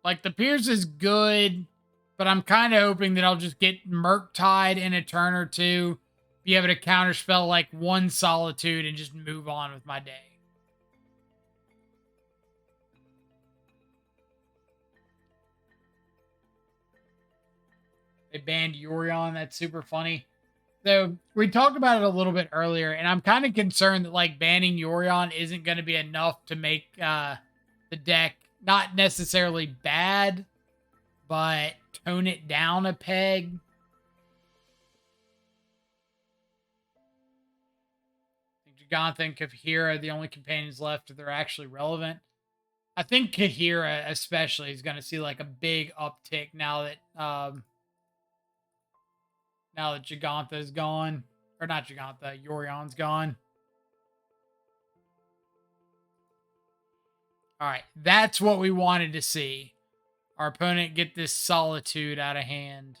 Like, the Pierce is good, but I'm kind of hoping that I'll just get Murktide in a turn or two. Be able to counterspell, like, one Solitude and just move on with my day. They banned Yorion. That's super funny. So, we talked about it a little bit earlier, and I'm kind of concerned that, like, banning Yorion isn't going to be enough to make the deck not necessarily bad, but tone it down a peg. I think Gigantha and Kaheera are the only companions left that are actually relevant. I think Kaheera especially is going to see like a big uptick now that Gigantha is gone. Or not Gigantha, Yorion's gone. All right, that's what we wanted to see. Our opponent get this Solitude out of hand.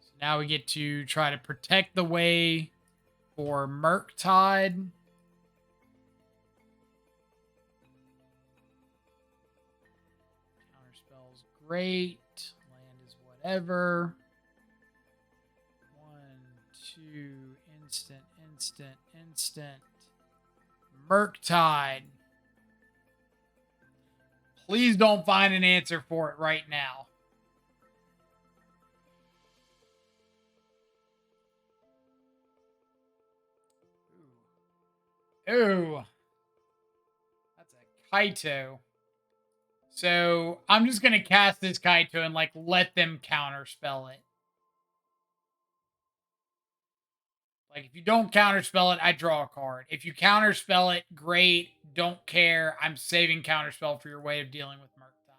So now we get to try to protect the way for Murktide. Counterspell's great. Land is whatever. 1, 2, instant. Murktide. Please don't find an answer for it right now. Ooh. That's a Kaito. So I'm just going to cast this Kaito and like let them counterspell it. Like, if you don't counterspell it, I draw a card. If you counterspell it, great. Don't care. I'm saving counterspell for your way of dealing with Murktide.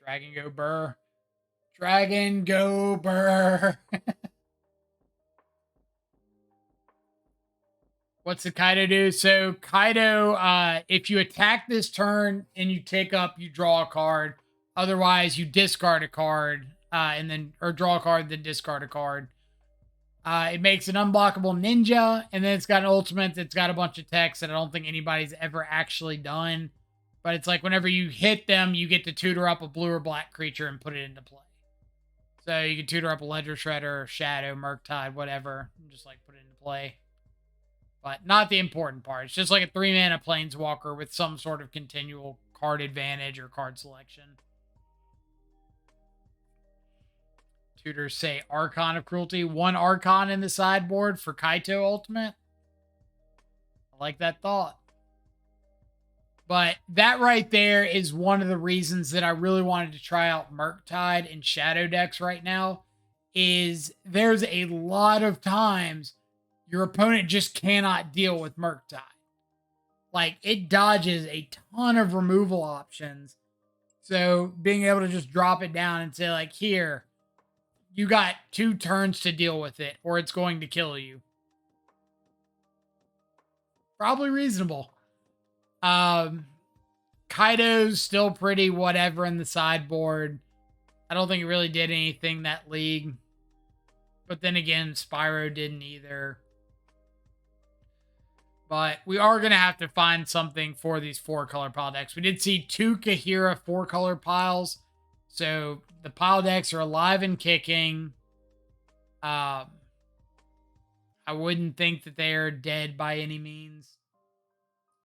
Dragon go burr. Dragon go burr. What's the Kaido do? So Kaido, if you attack this turn and you take up, you draw a card. Otherwise, you discard a card, or draw a card, then discard a card. It makes an unblockable ninja, and then it's got an ultimate that's got a bunch of text that I don't think anybody's ever actually done. But it's like whenever you hit them, you get to tutor up a blue or black creature and put it into play. So you can tutor up a Ledger Shredder, or Shadow, Murktide, whatever, and just like put it into play. But not the important part. It's just like a 3-mana Planeswalker with some sort of continual card advantage or card selection. Tutors say Archon of Cruelty. 1 Archon in the sideboard for Kaito Ultimate. I like that thought. But that right there is one of the reasons that I really wanted to try out Murktide and Shadow decks right now. Is there's a lot of times your opponent just cannot deal with Murktide. Like, it dodges a ton of removal options. So being able to just drop it down and say, like, here, you got 2 turns to deal with it, or it's going to kill you. Probably reasonable. Kaido's still pretty whatever in the sideboard. I don't think it really did anything that league. But then again, Spyro didn't either. But we are going to have to find something for these 4-color pile decks. We did see 2 Kaheera 4-color piles. So the pile decks are alive and kicking. I wouldn't think that they are dead by any means.